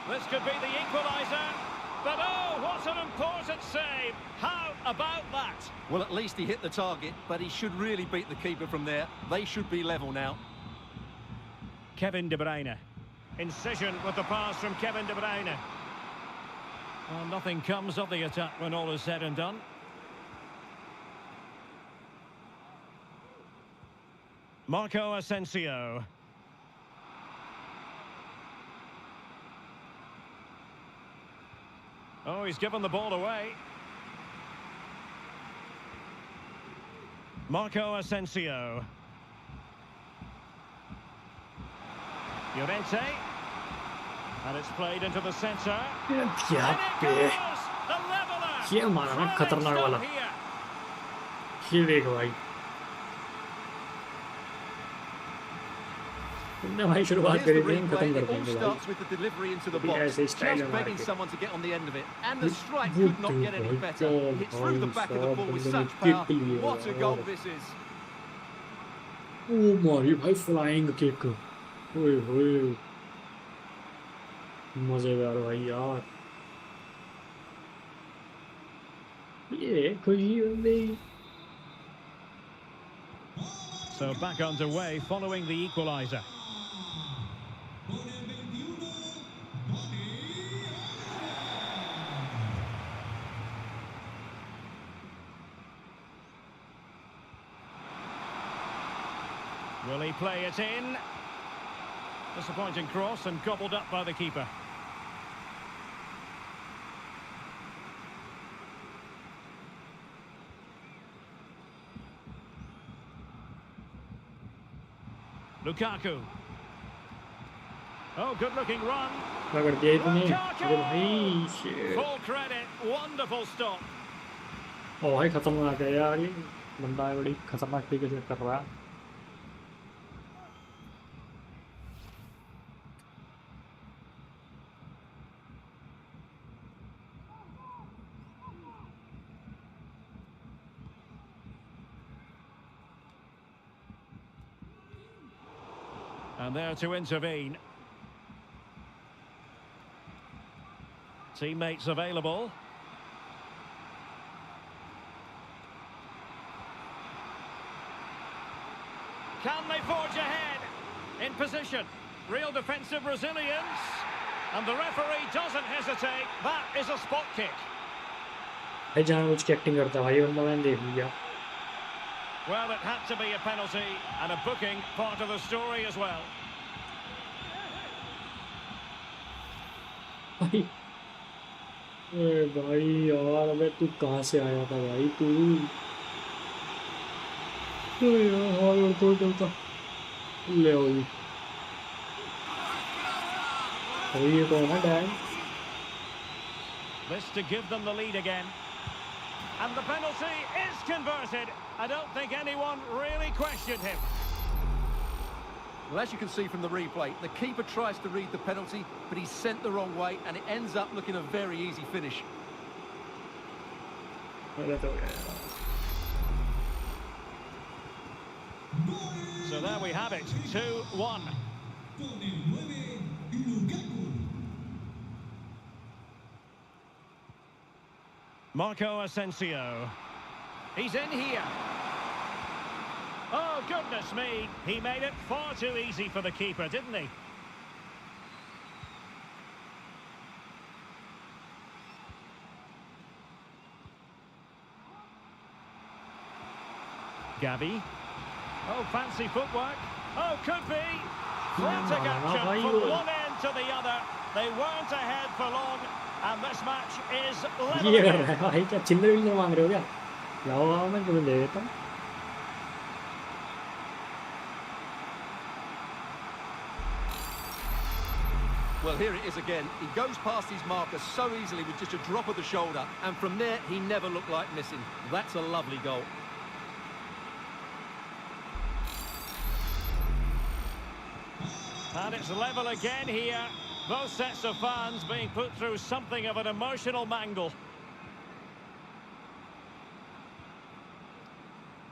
This could be the equaliser. But oh, what an important save. How about that? Well, at least he hit the target, but he should really beat the keeper from there. They should be level now. Kevin De Bruyne. Incision with the pass from Kevin De Bruyne. Well, nothing comes of the attack when all is said and done. Marco Asensio. Oh, he's given the ball away. Marco Asensio. Llorente. And it's played into the centre. क्या And it पे goes! The leveller! ये मारा ना खतरनाक Thrilling वाला. stuff here. ये देख भाई. तुमने भाई Well, शुरुआत here's the करी थी खत्म replay. कर It all देंगे भाई. starts with the delivery into the He box. has his Just style and begging market. someone to get on the end of it. And the Good- strike good could not get any bhai, better. God, It's through the bhai, back of the ball with साहब, such बंदे ने power. kick लिया What a यार. goal this is. ओ मारी भाई flying kick. ओए होए. मजेदार भाई यार. ये खुशी बंदी. So back underway following the equaliser. Con el 21, Dani. Will he play it in? Disappointing cross and gobbled up by the keeper. Lukaku. Oh, good-looking run. पकड़ दिया इतने. अरे भाई shit. Full credit. Wonderful stop. ओ भाई खतरनाक है यार ये. बंदा है बड़ी खतरनाक तरीके से कर रहा है. And there to intervene. Teammates available. Can they forge ahead? In position. Real defensive resilience. And the referee doesn't hesitate. That is a spot kick. भाई जानबूझ के एक्टिंग करता है भाई. बंदा मैंने देख लिया. Well, it had to be a penalty and a booking part of the story as well. भाई. ए भाई यार अबे तू कहाँ से आया था भाई तू. ओ यार हाल तो चलता. ले आओ जी. अरे ये कौन है Dan. This to give them the lead again. And the penalty is converted. I don't think anyone really questioned him. Well, as you can see from the replay, the keeper tries to read the penalty, but he's sent the wrong way, and it ends up looking a very easy finish. गलत हो गया यार. So there we have it, 2-1. Con el 9, Lukaku. Marco Asensio. He's in here. Oh, goodness me. He made it far too easy for the keeper, didn't he? Gavi. Oh, fancy footwork. Oh, could be. Frantic action from one end to the other. They weren't ahead for long, and this match is level ये कर again. रहा है भाई, क्या चिल्लर विल्लर मांग रहे हो क्या? लाओ मैं तुम्हें दे देता हूँ. Well, here it is again. He goes past his marker so easily with just a drop of the shoulder, and from there, he never looked like missing. That's a lovely goal. And it's level again here. Both sets of fans being put through something of an emotional mangle.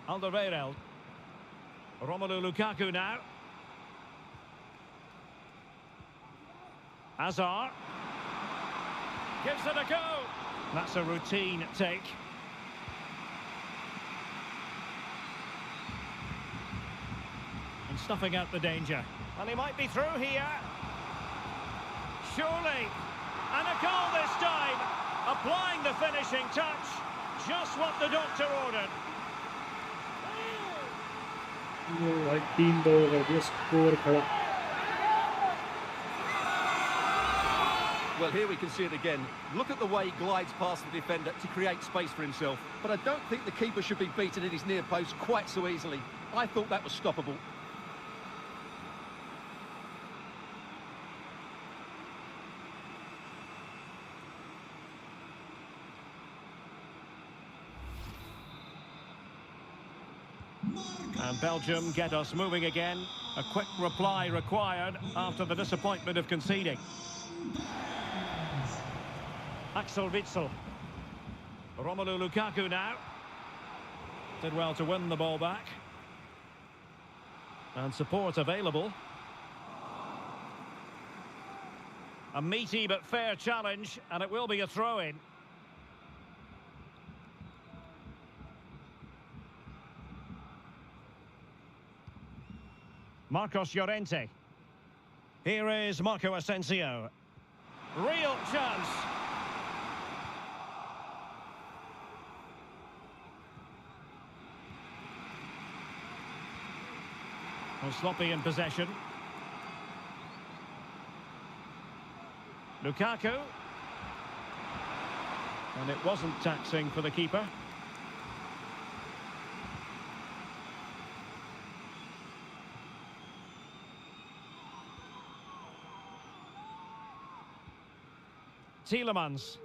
Alderweireld. Romelu Lukaku now. Hazard. Gives it a go. That's a routine take. And snuffing out the danger. And he might be through here. Surely. And a goal this time. Applying the finishing touch. Just what the doctor ordered. वो भाई 3-2 कर दिया score खड़ा. Well, here we can see it again. Look at the way he glides past the defender to create space for himself. But I don't think the keeper should be beaten at his near post quite so easily. I thought that was stoppable. And Belgium get us moving again. A quick reply required after the disappointment of conceding. Axel Witsel. Romelu Lukaku now. Did well to win the ball back. And support available. A meaty but fair challenge, and it will be a throw-in. Marcos Llorente. Here is Marco Asensio. Real chance. Well, sloppy in possession. Lukaku. And it wasn't taxing for the keeper. Tielemans.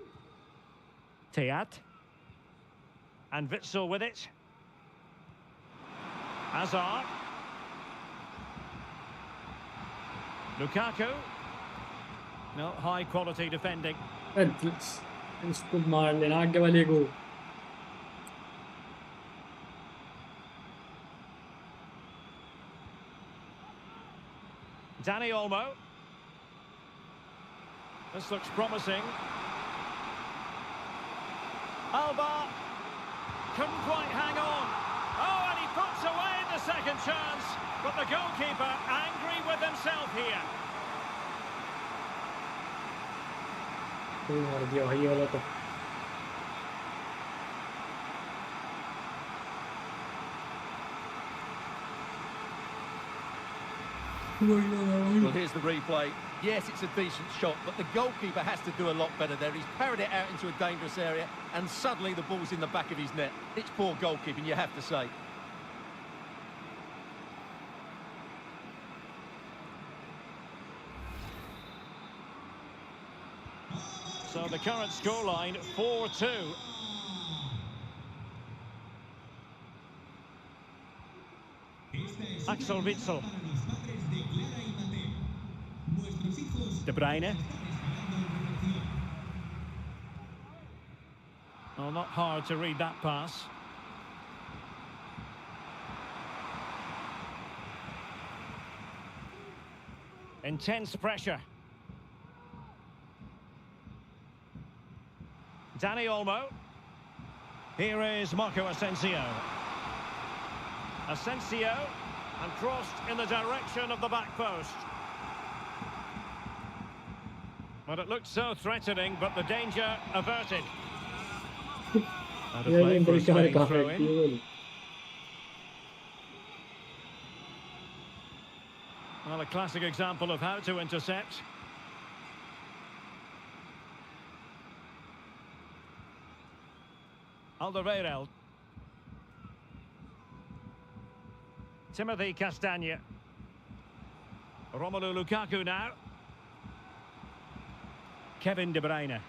Teat. And Witsel with it. Hazard. Lukaku. No, high quality defending. इसको मार लेना आगे वाले को. Dani Olmo. This looks promising. Alba couldn't quite hang on. Oh, and he puts away the second chance. But the goalkeeper angry with himself here. मार दिया भाई ये वाला तो. Well, here's the replay. Yes, it's a decent shot, but the goalkeeper has to do a lot better there. He's parried it out into a dangerous area, and suddenly the ball's in the back of his net. It's poor goalkeeping, you have to say. So the current scoreline, 4-2. Axel Witsel. De Bruyne. Well, not hard to read that pass. Intense pressure. Dani Olmo. Here is Marco Asensio. Asensio, and crossed in the direction of the back post. But it looked so threatening, but the danger averted. And a play for a spinning throw-in. Well, a classic example of how to intercept. Alderweireld. Timothy Castagne. Romelu Lukaku now. Kevin De Bruyne.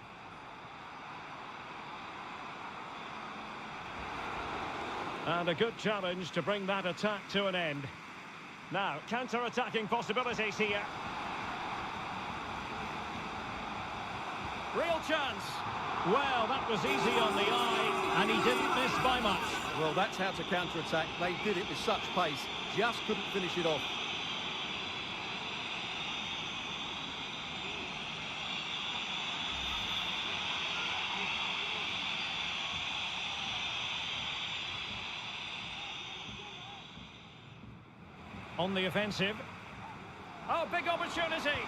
And a good challenge to bring that attack to an end. Now, counter-attacking possibilities here. Real chance. Well, that was easy on the eye, and he didn't miss by much. Well, that's how to counter-attack. They did it with such pace, just couldn't finish it off. On the offensive. Oh, big opportunity.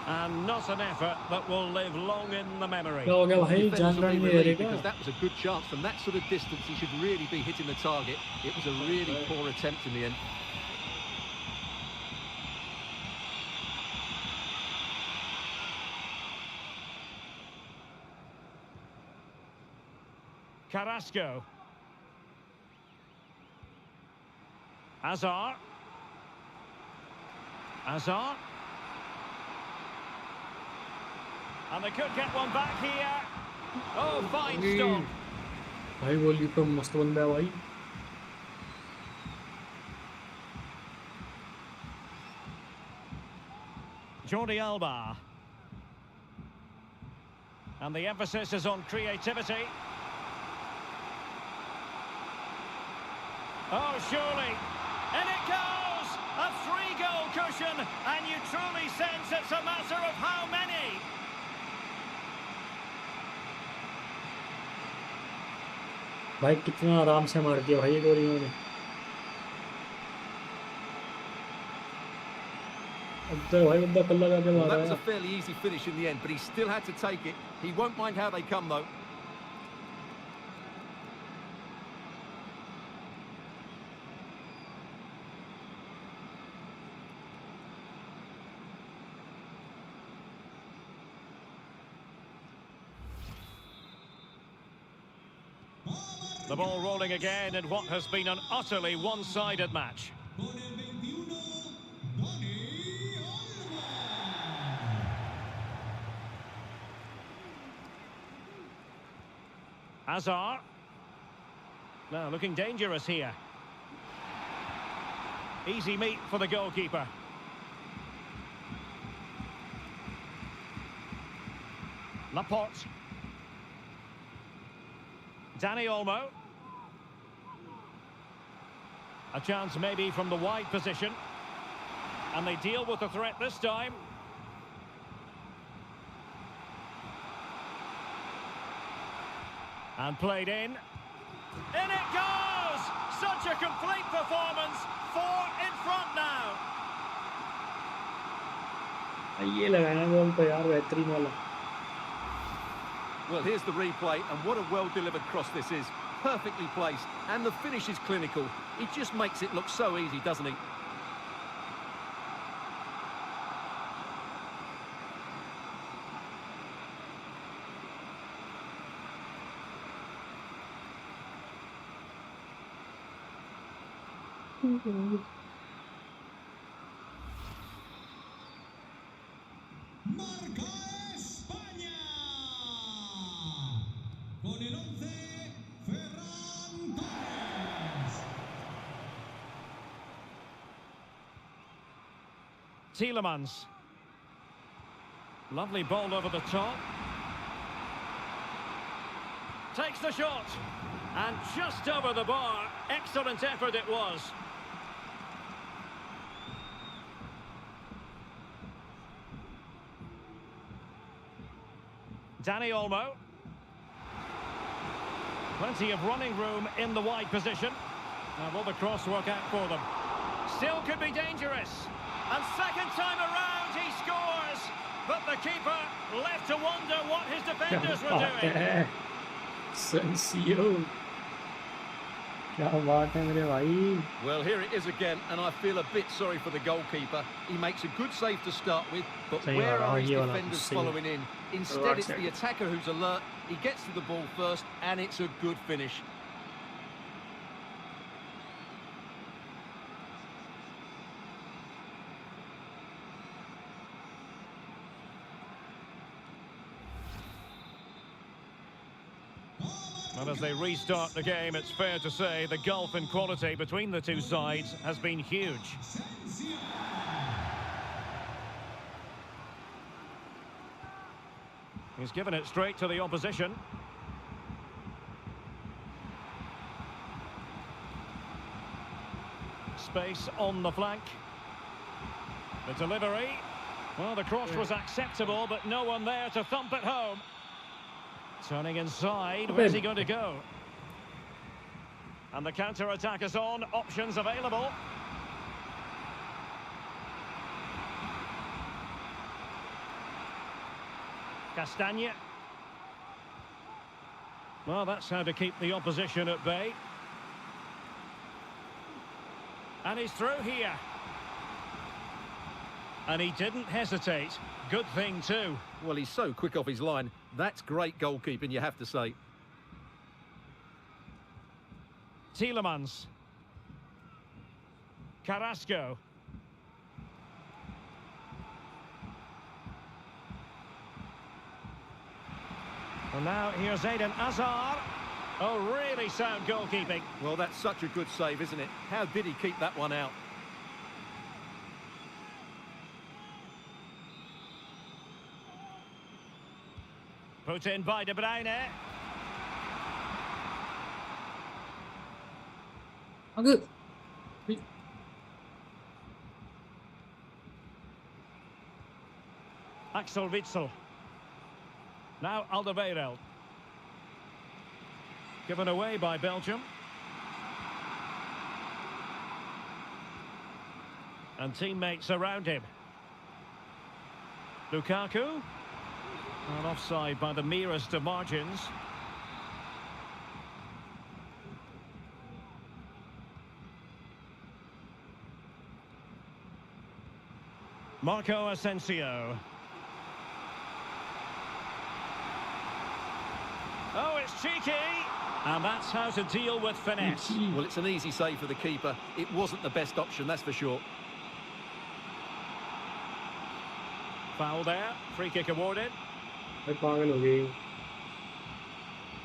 And not an effort that will live long in the memory. क्या हो गया भाई Defenders जान will run be नहीं दे रहे relieved क्या because that was a good chance. From that sort of distance, he should really be hitting the target. It was a really poor attempt in the end. Carrasco. Hazard. Hazard. And they could get one back here. Oh, fine stop. भाई goalkeeper मस्त बंदा है भाई Jordi Alba. And the emphasis is on creativity. Oh, surely. And it goes! A 3-goal cushion, and you truly sense it's a matter of how many. भाई कितना आराम से मार दिया भाई ये गोल इन्होंने अब तो भाई बंदा कल्ला लगा के Well, मारा that was है a fairly easy finish in the end, but he still had to take it. He won't mind how they come, though. The ball rolling again in what has been an utterly one-sided match. Con el 21, Dani Olmo. Hazard. Now looking dangerous here. Easy meat for the goalkeeper. Laporte. Dani Olmo. A chance maybe from the wide position. And they deal with the threat this time. And played in. In it goes! Such a complete performance. 4 in front now. ये लगाना गोल तो यार बेहतरीन वाला Well, here's the replay, and what a well-delivered cross this is. Perfectly placed, and the finish is clinical. He just makes it look so easy, doesn't he? Marca España. Con el 11, Ferran Torres. Tielemans. Lovely ball over the top. Takes the shot. And just over the bar. Excellent effort it was. Dani Olmo. Plenty of running room in the wide position. Now will the cross work out for them? Still could be dangerous. And second time around he scores. But the keeper left to wonder what his defenders were doing. सेंसियो क्या बात है मेरे भाई Well, here it is again, and I feel a bit sorry for the goalkeeper. He makes a good save to start with, but सही where बात, are his ये वाला defenders सही है। following in? Instead, it's the attacker who's alert. He gets to the ball first, and it's a good finish. And as they restart the game, it's fair to say the gulf in quality between the two sides has been huge. He's given it straight to the opposition. Space on the flank. The delivery. Well, the cross was acceptable, but no one there to thump it home. Turning inside, where's he going to go? And the counter-attack is on, options available. Castagne. Well, that's how to keep the opposition at bay. And he's through here. And he didn't hesitate. Good thing too. Well, he's so quick off his line. That's great goalkeeping, you have to say. Tielemans. Carrasco. And now here's Eden Hazard. Oh, really sound goalkeeping. Well, that's such a good save, isn't it? How did he keep that one out? Put in by De Bruyne. Good. Axel Witsel. Now Alderweireld. Given away by Belgium. And teammates around him. Lukaku. And offside by the merest of margins. Marco Asensio. Oh, it's cheeky! And that's how to deal with finesse. Well, it's an easy save for the keeper. It wasn't the best option, that's for sure. Foul there. Free kick awarded. भाई पागल हो गई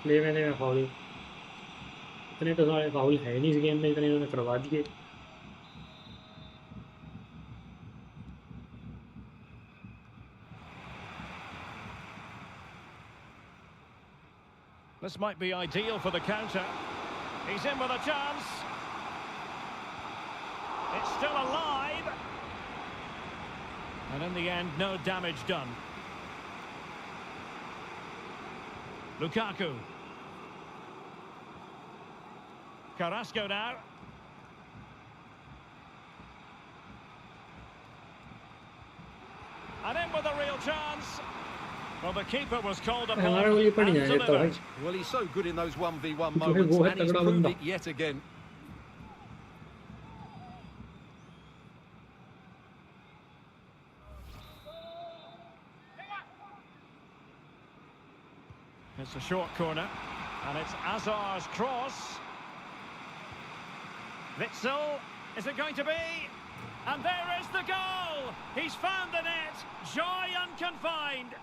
ले मैंने मैं foul इतने तो सारे फाउल है नहीं इस गेम में इतने इन्होंने करवा दिए This might be ideal for the counter. He's in with a chance. It's still alive. And in the end, no damage done. Lukaku. Carrasco now. And in with a real chance. Well, the keeper was called upon हमारा वो ये पड़ नहीं and जाएगा delivered. भाई Well, he's so good in those 1v1 जो है moments, वो है and he's तगड़ा proved बंदा it yet again. It's a short corner, and it's Hazard's cross. Witsel, is it going to be? And there is the goal! He's found the net, joy unconfined.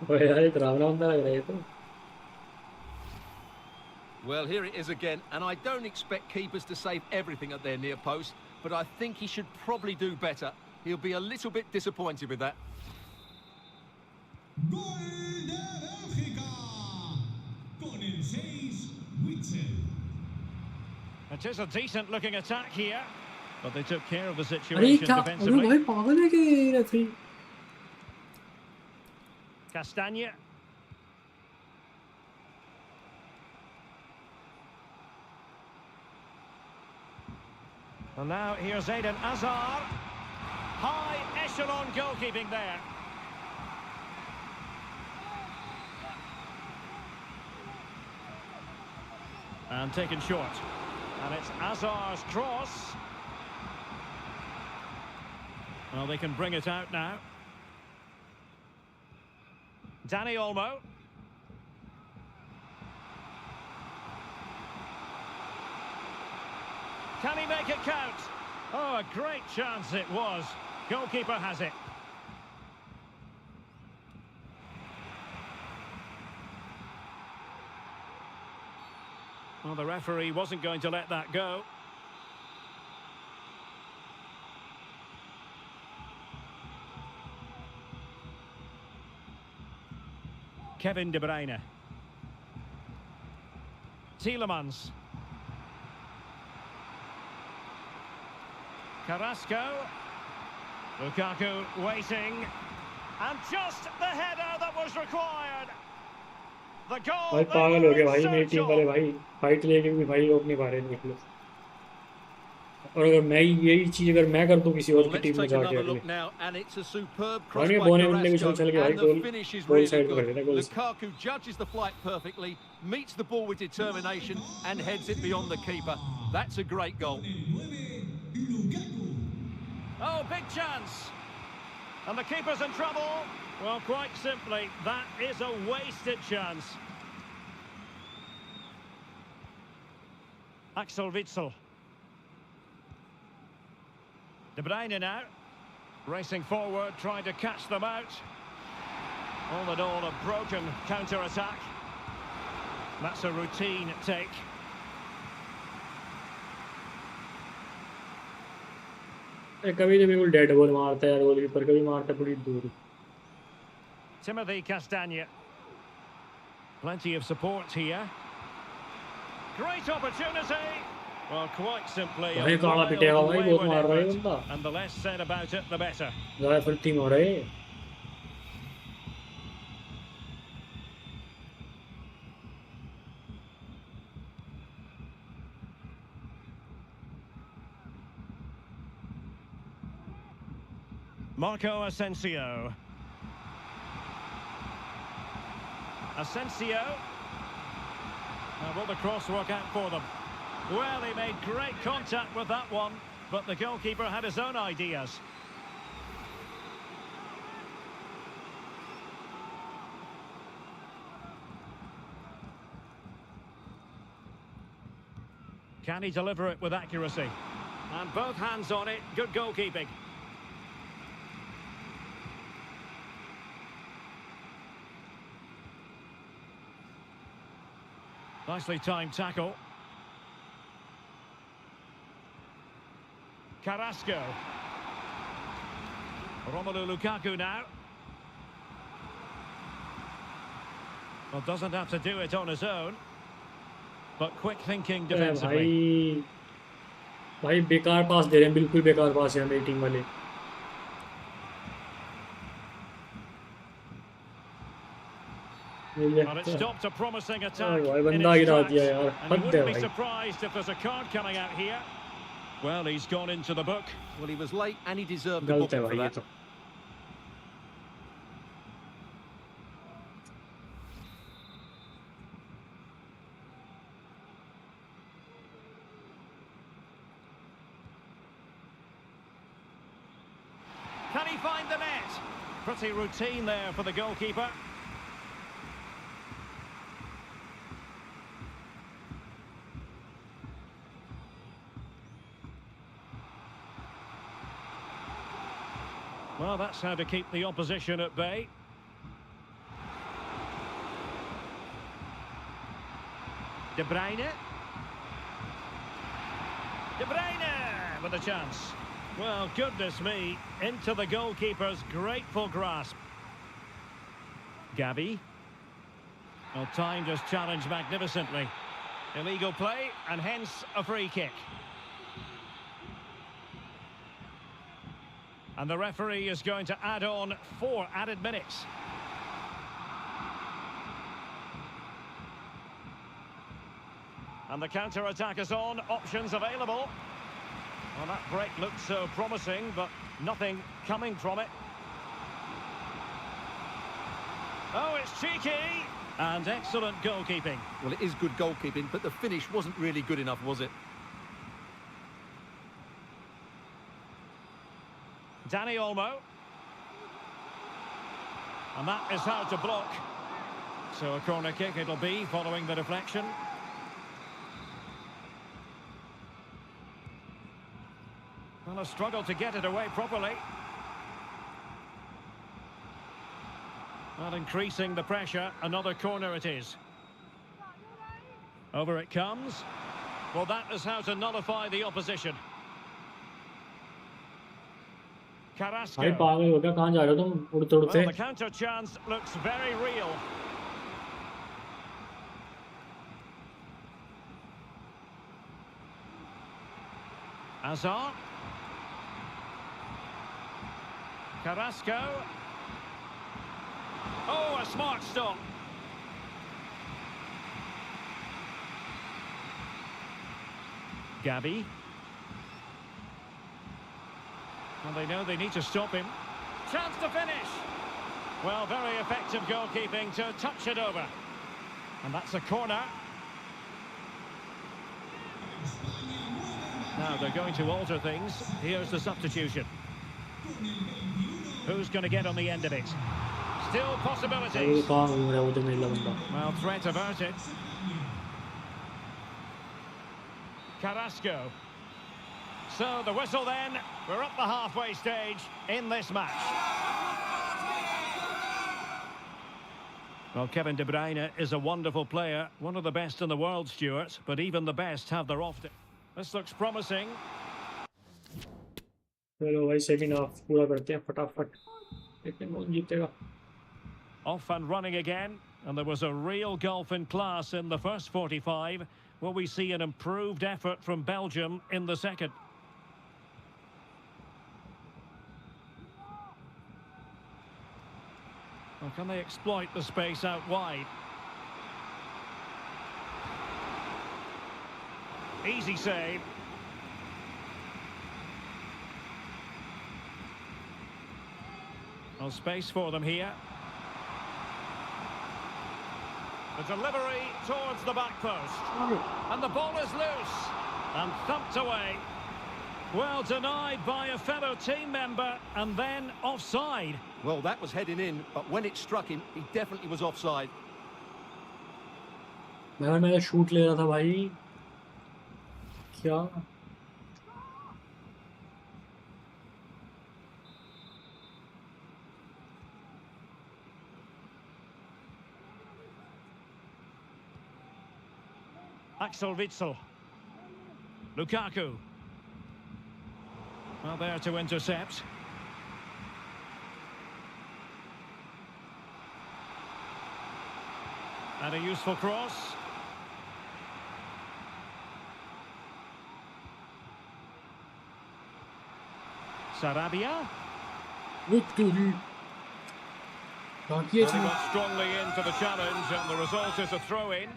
ओए यार ये डरावना बंदा लग रहा है ये तो Well, here it is again, and I don't expect keepers to save everything at their near post, but I think he should probably do better. He'll be a little bit disappointed with that. Gol de Bélgica. Con el 6, Witsel. It is a decent-looking attack here, but they took care of the अरे situation क्या अरे defensively. भाई पागल है क्या ये referee Castagne. And now here's Eden Hazard. High echelon goalkeeping there. And taken short. And it's Hazard's cross. Well, they can bring it out now. Dani Olmo. Can he make it count? Oh, a great chance it was. Goalkeeper has it. Well, the referee wasn't going to let that go. Kevin De Bruyne. Tielemans. Carrasco. Lukaku waiting. And just the header that was required. The goal. भाई पागल हो गया भाई मेरी team वाले भाई fight लेके भी भाई रोक नहीं पा रहे निकलो और अगर मैं यही चीज अगर मैं कर दूं किसी और की टीम में जाके अगले भाई बोने बंदे कुछ चल के भाई गोल साइड पे कर देना गोल Lukaku judges the flight perfectly, meets the ball with determination and heads it beyond the keeper. That's a great goal. Oh, big chance. And the keeper's in trouble. Well, quite simply, that is a wasted chance. Axel Witsel. De Bruyne now. Racing forward, trying to catch them out. All in all, a broken counter-attack. That's a routine take. कभी तो बिल्कुल dead ball मारता है यार goalkeeper कभी मारता है पूरी दूर Timothy Castagne. Plenty of support here. Great opportunity. Well, quite simply, भाई काला पिटेगा भाई बहुत मार रहा है बंदा and the less said about it, the better. ज़्यादा फुर्ती में हो रहे हैं Marco Asensio. Asensio. Now, will the cross work out for them? Well, he made great contact with that one, but the goalkeeper had his own ideas. Can he deliver it with accuracy? And both hands on it, good goalkeeping. Nicely timed tackle. Carrasco. Romelu Lukaku now. Well, doesn't have to do it on his own. But quick thinking defensively. भाई बेकार पास दे रहे हैं बिल्कुल बेकार पास है मेरी team वाले Well, it stopped a promising attack. भाई In बंदा its गिरा tracks. दिया यार And हद you है wouldn't be भाई surprised if there's a card coming out here. Well, he's gone into the book. Well, he was late and he deserved the गलत है booking for भाई ये that. तो Can he find the net? Pretty routine there for the goalkeeper. Well, that's how to keep the opposition at bay. De Bruyne. De Bruyne with a chance. Well, goodness me, into the goalkeeper's grateful grasp. Gabi. Well, timed his challenge magnificently. Illegal play, and hence a free kick. And the referee is going to add on 4 added minutes. And the counter-attack is on, options available. Well, that break looked so promising, but nothing coming from it. Oh, it's cheeky! And excellent goalkeeping. Well, it is good goalkeeping, but the finish wasn't really good enough, was it? Dani Olmo. And that is how to block. So a corner kick it'll be following the deflection. Well, a struggle to get it away properly. Well, increasing the pressure. Another corner it is. Over it comes. Well, that is how to nullify the opposition. Carrasco. भाई पागल हो गया, कहाँ जा रहे हो तुम उड़ते उड़ते? Well, the counter chance looks very real. Azar. Carrasco. Oh, a smart stop. Gavi. And they know they need to stop him. Chance to finish. Well, very effective goalkeeping to touch it over. And that's a corner. Now they're going to alter things. Here's the substitution. Who's going to get on the end of it? Still possibilities. कहाँ घूम रहा है वो तो मेरा बंदा? Well, threat averted. Carrasco. So the whistle then. We're up the halfway stage in this match. Well, Kevin De Bruyne is a wonderful player, one of the best in the world, Stuart, but even the best have their off day. This looks promising. चलो भाई second half पूरा करते हैं फटाफट, देखते हैं कौन जीतेगा. Off and running again, and there was a real gulf in class in the first 45. Will we see an improved effort from Belgium in the second? Well, can they exploit the space out wide? Easy save. Well, space for them here. The delivery towards the back post. And the ball is loose. And thumped away. Well, denied by a fellow team member and then offside. Well, that was heading in, but when it struck him, he definitely was offside. मैं shoot ले रहा था भाई, क्या Axel Witsel. Lukaku. Well, there to intercept. And a useful cross. Sarabia. victory. And he got strongly into the challenge, and the result is a throw-in.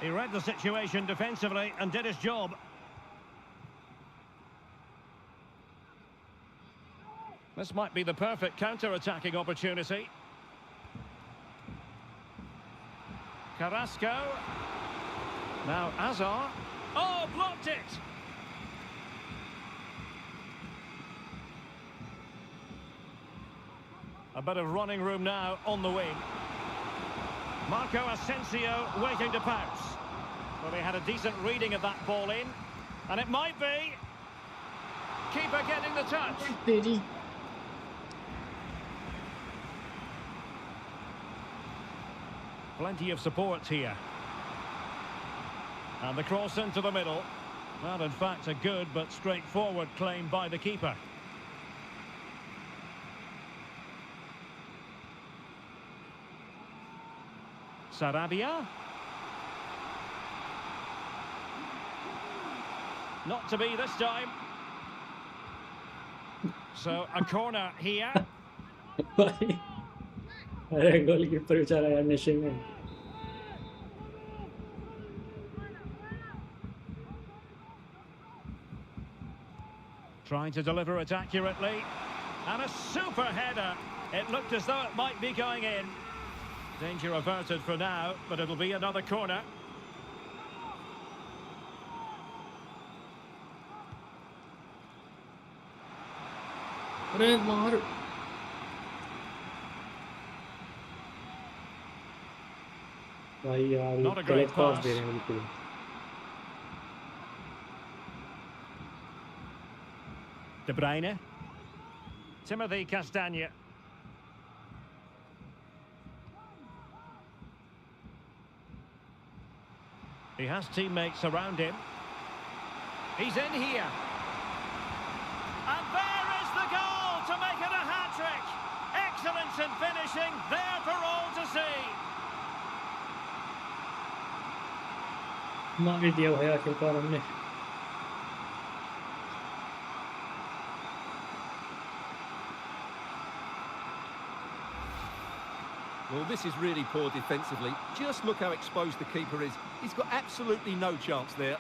He read the situation defensively and did his job. This might be the perfect counter-attacking opportunity. Carrasco. Now Azar. Oh, blocked it! A bit of running room now on the wing. Marco Asensio waiting to pounce. Well, he had a decent reading of that ball in. And it might be. Keeper getting the touch. Plenty of support here. And the cross into the middle. Well, in fact, a good but straightforward claim by the keeper. Sarabia. Not to be this time. So, a corner here. अरे goalkeeper बेचारा यार नशे में. Trying to deliver it accurately. And a super header. It looked as though it might be going in. Danger averted for now, but it'll be another corner. अरे मार भाई यार Not a गलत great क्रॉस pass. दे रहे हैं बिल्कुल De Bruyne. Timothy Castagne. He has teammates around him. He's in here. And there is the goal to make it a hat-trick. Excellence in finishing, there for all to see. मार दिया भाई आखिरकार हमने Well, this is really poor defensively. Just look how exposed the keeper is. He's got absolutely no chance there.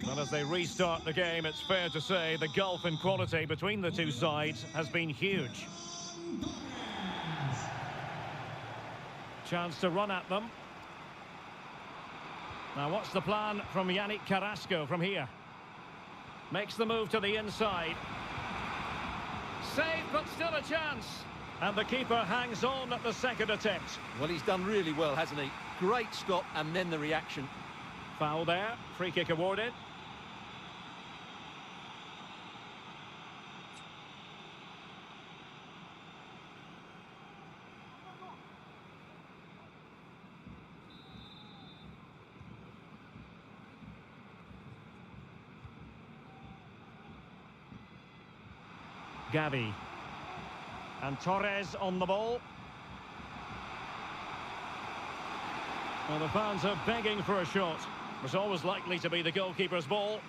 Well, as they restart the game, it's fair to say the gulf in quality between the two sides has been huge. Chance to run at them. Now, what's the plan from Yannick Carrasco from here? Makes the move to the inside. Save, but still a chance. And the keeper hangs on at the second attempt. Well, he's done really well, hasn't he? Great stop and then the reaction. Foul there. Free kick awarded. Gavi. And Torres on the ball. Well, the fans are begging for a shot. It was always likely to be the goalkeeper's ball.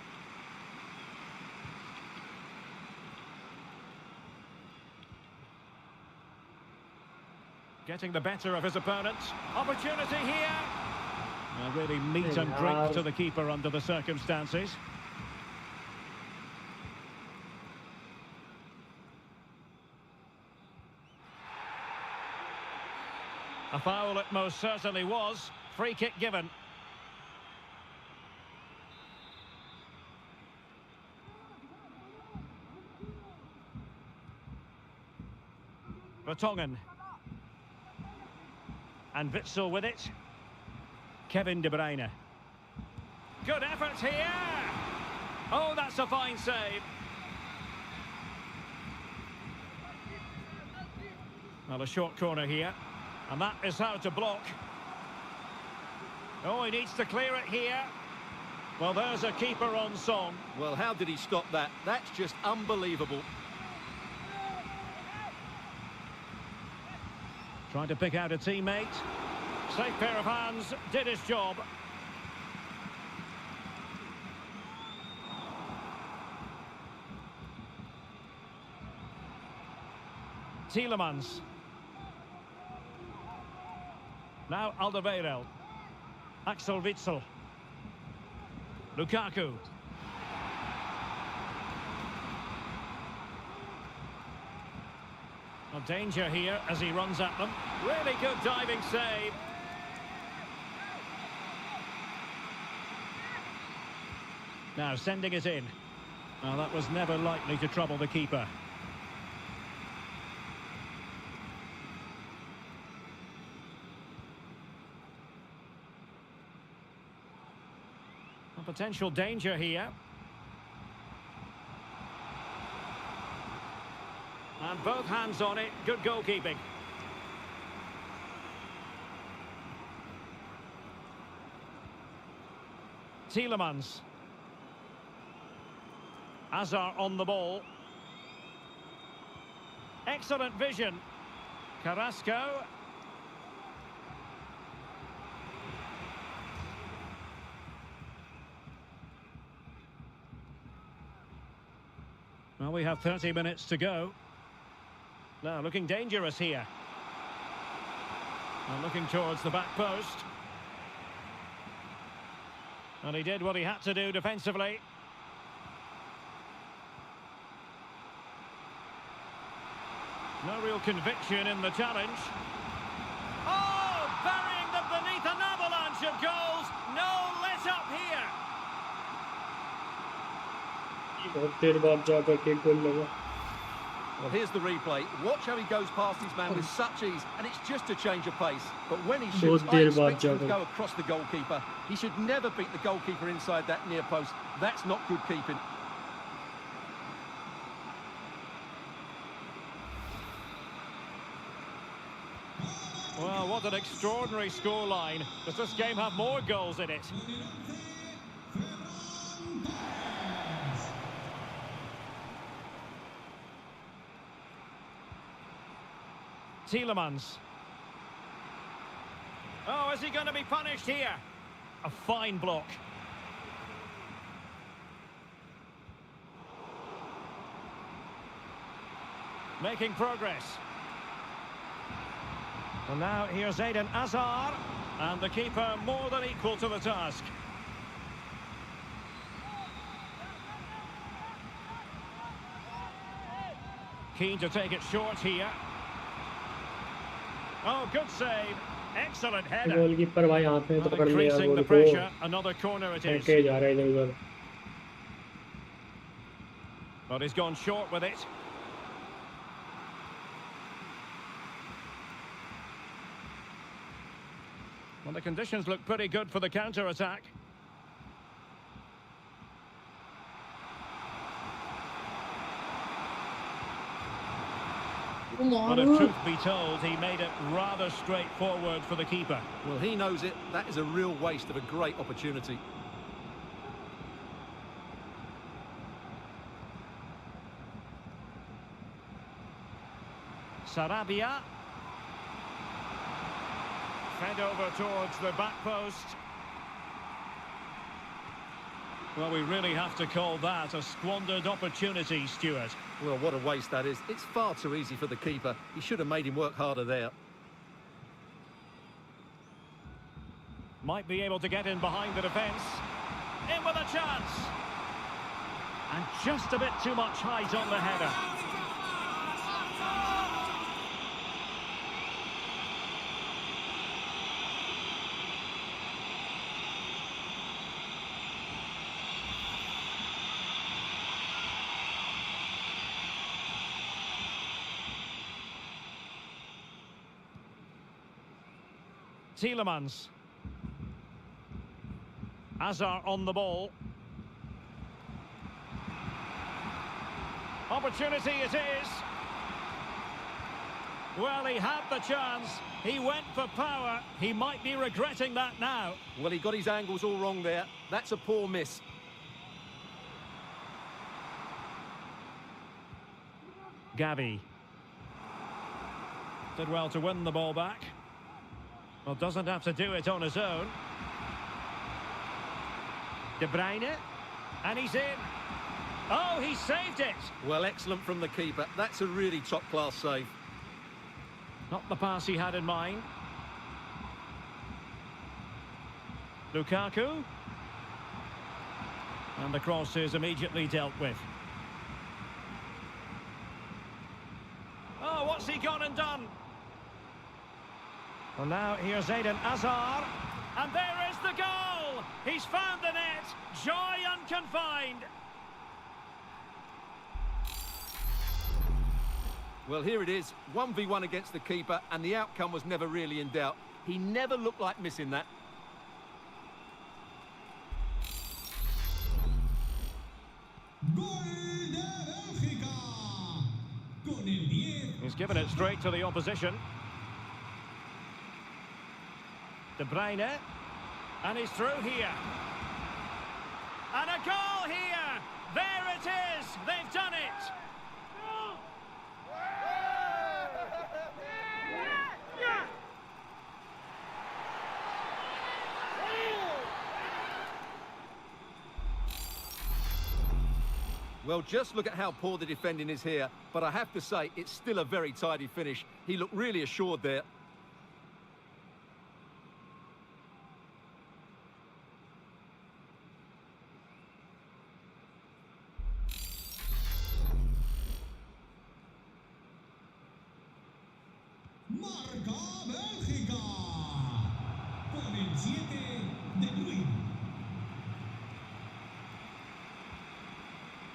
Getting the better of his opponent. Opportunity here. Really meat and drink to the keeper under the circumstances. A foul it most certainly was. Free kick given. Vertonghen. And Witsel with it. Kevin De Bruyne. Good effort here. Oh, that's a fine save. Well, a short corner here. And that is how to block. Oh, he needs to clear it here. Well, there's a keeper on song. Well, how did he stop that? That's just unbelievable. Trying to pick out a teammate. Safe pair of hands, did his job. Tielemans. Now Alderweireld. Axel Witsel. Lukaku. Well, danger here as he runs at them. Really good diving save. Now sending it in. Well, that was never likely to trouble the keeper. A potential danger here. And both hands on it. Good goalkeeping. Tielemans. Hazard on the ball. Excellent vision. Carrasco. Well, we have 30 minutes to go. Now, looking dangerous here. And looking towards the back post. And he did what he had to do defensively. No real conviction in the challenge. Oh, burying them beneath an avalanche of goals. No let up here. बहुत देर बाद जाकर के गोल लगा. Well, here's the replay. Watch how he goes past his man with such ease, and it's just a change of pace. But when he shoots, I expect him to go across the goalkeeper. He should never beat the goalkeeper inside that near post. That's not good keeping. Well, what an extraordinary scoreline. Does this game have more goals in it? Tielemans. Oh, is he going to be punished here? A fine block. Making progress. And now here's Eden Hazard. And the keeper more than equal to the task. Keen to take it short here. Oh, good save. Excellent header. Goalkeeper भाई हाथ में Not पकड़ लिया increasing the गोल को. pressure. Another corner it is. फेंके जा रहा है इधर-उधर. But he's gone short with it. Well, the conditions look pretty good for the counter-attack. But if truth be told, he made it rather straightforward for the keeper. Well, he knows it. That is a real waste of a great opportunity. Sarabia. Fed over towards the back post. Well, we really have to call that a squandered opportunity, Stuart. Well, what a waste that is. It's far too easy for the keeper. He should have made him work harder there. Might be able to get in behind the defence. In with a chance. And just a bit too much height on the header. Tielemans. Hazard on the ball. Opportunity it is. Well, he had the chance. He went for power. He might be regretting that now. Well, he got his angles all wrong there. That's a poor miss. Gavi. Did well to win the ball back. Well, doesn't have to do it on his own. De Bruyne. And he's in. Oh, he saved it. Well, excellent from the keeper. That's a really top-class save. Not the pass he had in mind. Lukaku. And the cross is immediately dealt with. Oh, what's he gone and done? Well, now here's Eden Hazard. And there is the goal! He's found the net. Joy unconfined. Well, here it is. 1v1 against the keeper, and the outcome was never really in doubt. He never looked like missing that. Gol de Bélgica. Con el 10. He's given it straight to the opposition. De Bruyne. And he's through here. And a goal here! There it is! They've done it! Well, just look at how poor the defending is here. But I have to say, it's still a very tidy finish. He looked really assured there. marca Bélgica con el 7 de Luis.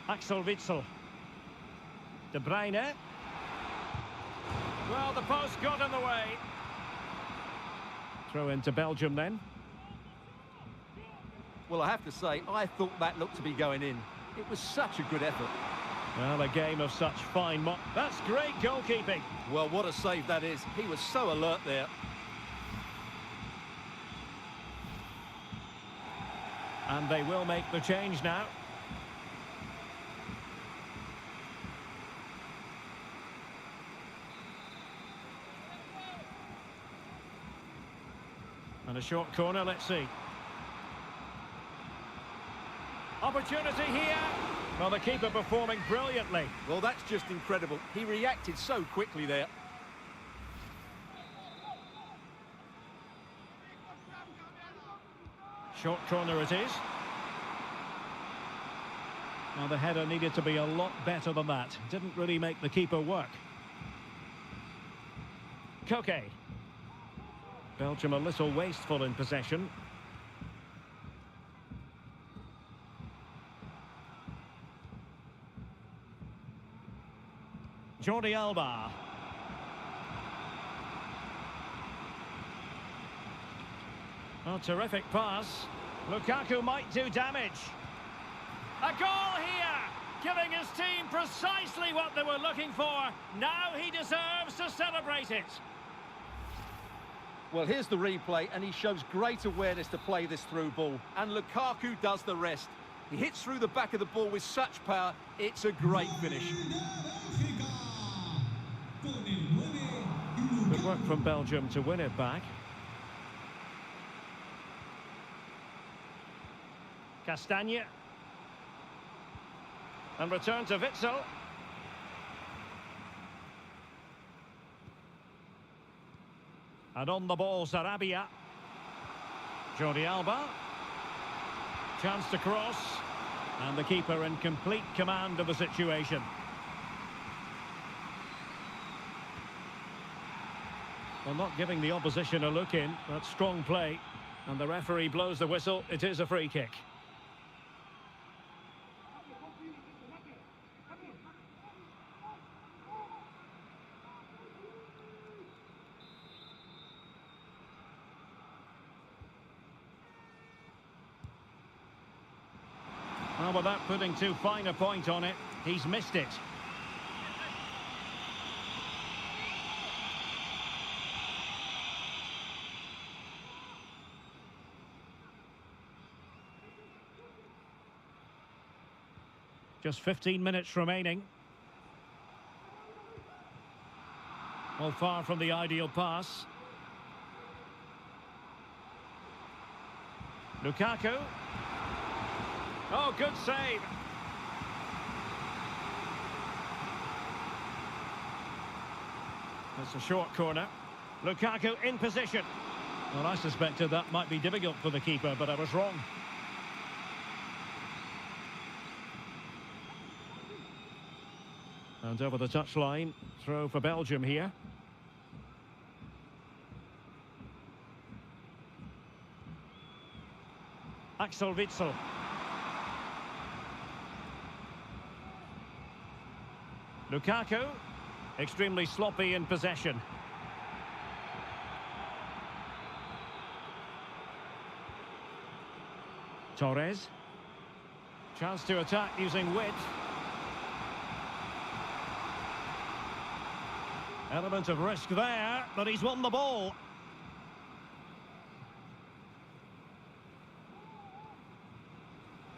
Axel Witsel. De Bruyne. Well, the post got in the way. Throw into Belgium then. Well, I have to say, I thought that looked to be going in. It was such a good effort. Well, a game of such fine That's great goalkeeping. Well, what a save that is. He was so alert there. And they will make the change now. And a short corner, let's see. Opportunity here. Well, the keeper performing brilliantly. Well, that's just incredible. He reacted so quickly there. Short corner it is. Well, the header needed to be a lot better than that. Didn't really make the keeper work. Koke. Belgium a little wasteful in possession. Jordi Alba. Oh, terrific pass. Lukaku might do damage. A goal here, giving his team precisely what they were looking for. Now he deserves to celebrate it. Well, here's the replay, and he shows great awareness to play this through ball. And Lukaku does the rest. He hits through the back of the ball with such power. It's a great finish. Good work from Belgium to win it back. Castagne. And return to Witsel. And on the ball, Sarabia. Jordi Alba. Chance to cross. And the keeper in complete command of the situation. Well, not giving the opposition a look in. That's strong play. And the referee blows the whistle. It is a free kick. Well, without putting too fine a point on it, he's missed it. Just 15 minutes remaining. Well, far from the ideal pass. Lukaku. Oh, good save. That's a short corner. Lukaku in position. Well, I suspected that might be difficult for the keeper, but I was wrong. And over the touchline, throw for Belgium here. Axel Witsel. Lukaku, extremely sloppy in possession. Torres. Chance to attack using width. Element of risk there, but he's won the ball.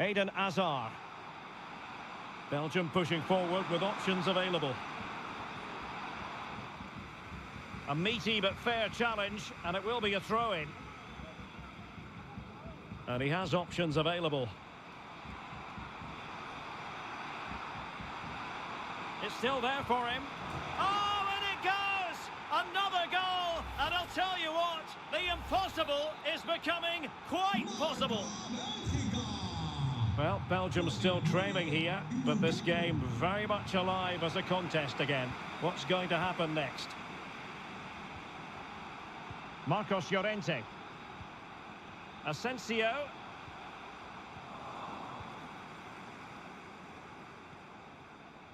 Eden Hazard. Belgium pushing forward with options available. A meaty but fair challenge, and it will be a throw-in. And he has options available. It's still there for him. Oh, and it goes! Another goal! And I'll tell you what, the impossible is becoming quite possible. Well, Belgium's still trailing here, but this game very much alive as a contest again. What's going to happen next? Marcos Llorente. Asensio.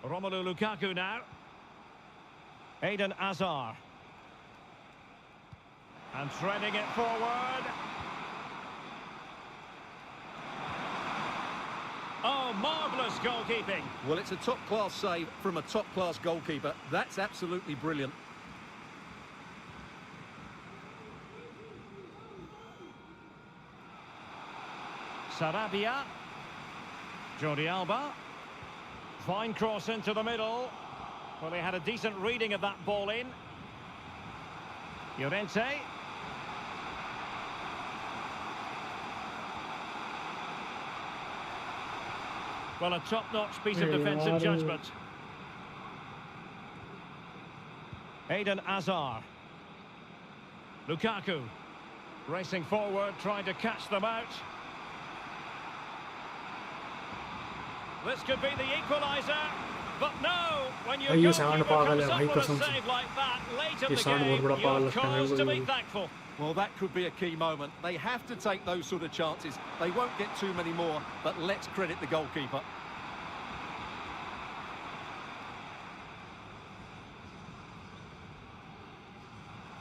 Romelu Lukaku now. Eden Hazard. And threading it forward. Oh, marvellous goalkeeping. Well, it's a top-class save from a top-class goalkeeper. That's absolutely brilliant. Sarabia. Jordi Alba. Fine cross into the middle. Well, they had a decent reading of that ball in. Llorente. Well, a top-notch piece of defensive judgment. Eden Hazard. Lukaku. Racing forward, trying to catch them out. This could be the equaliser. But no, when your goalkeeper comes up with a save like that late in the game, you're cause to be thankful. Well, that could be a key moment. They have to take those sort of chances. They won't get too many more, but let's credit the goalkeeper.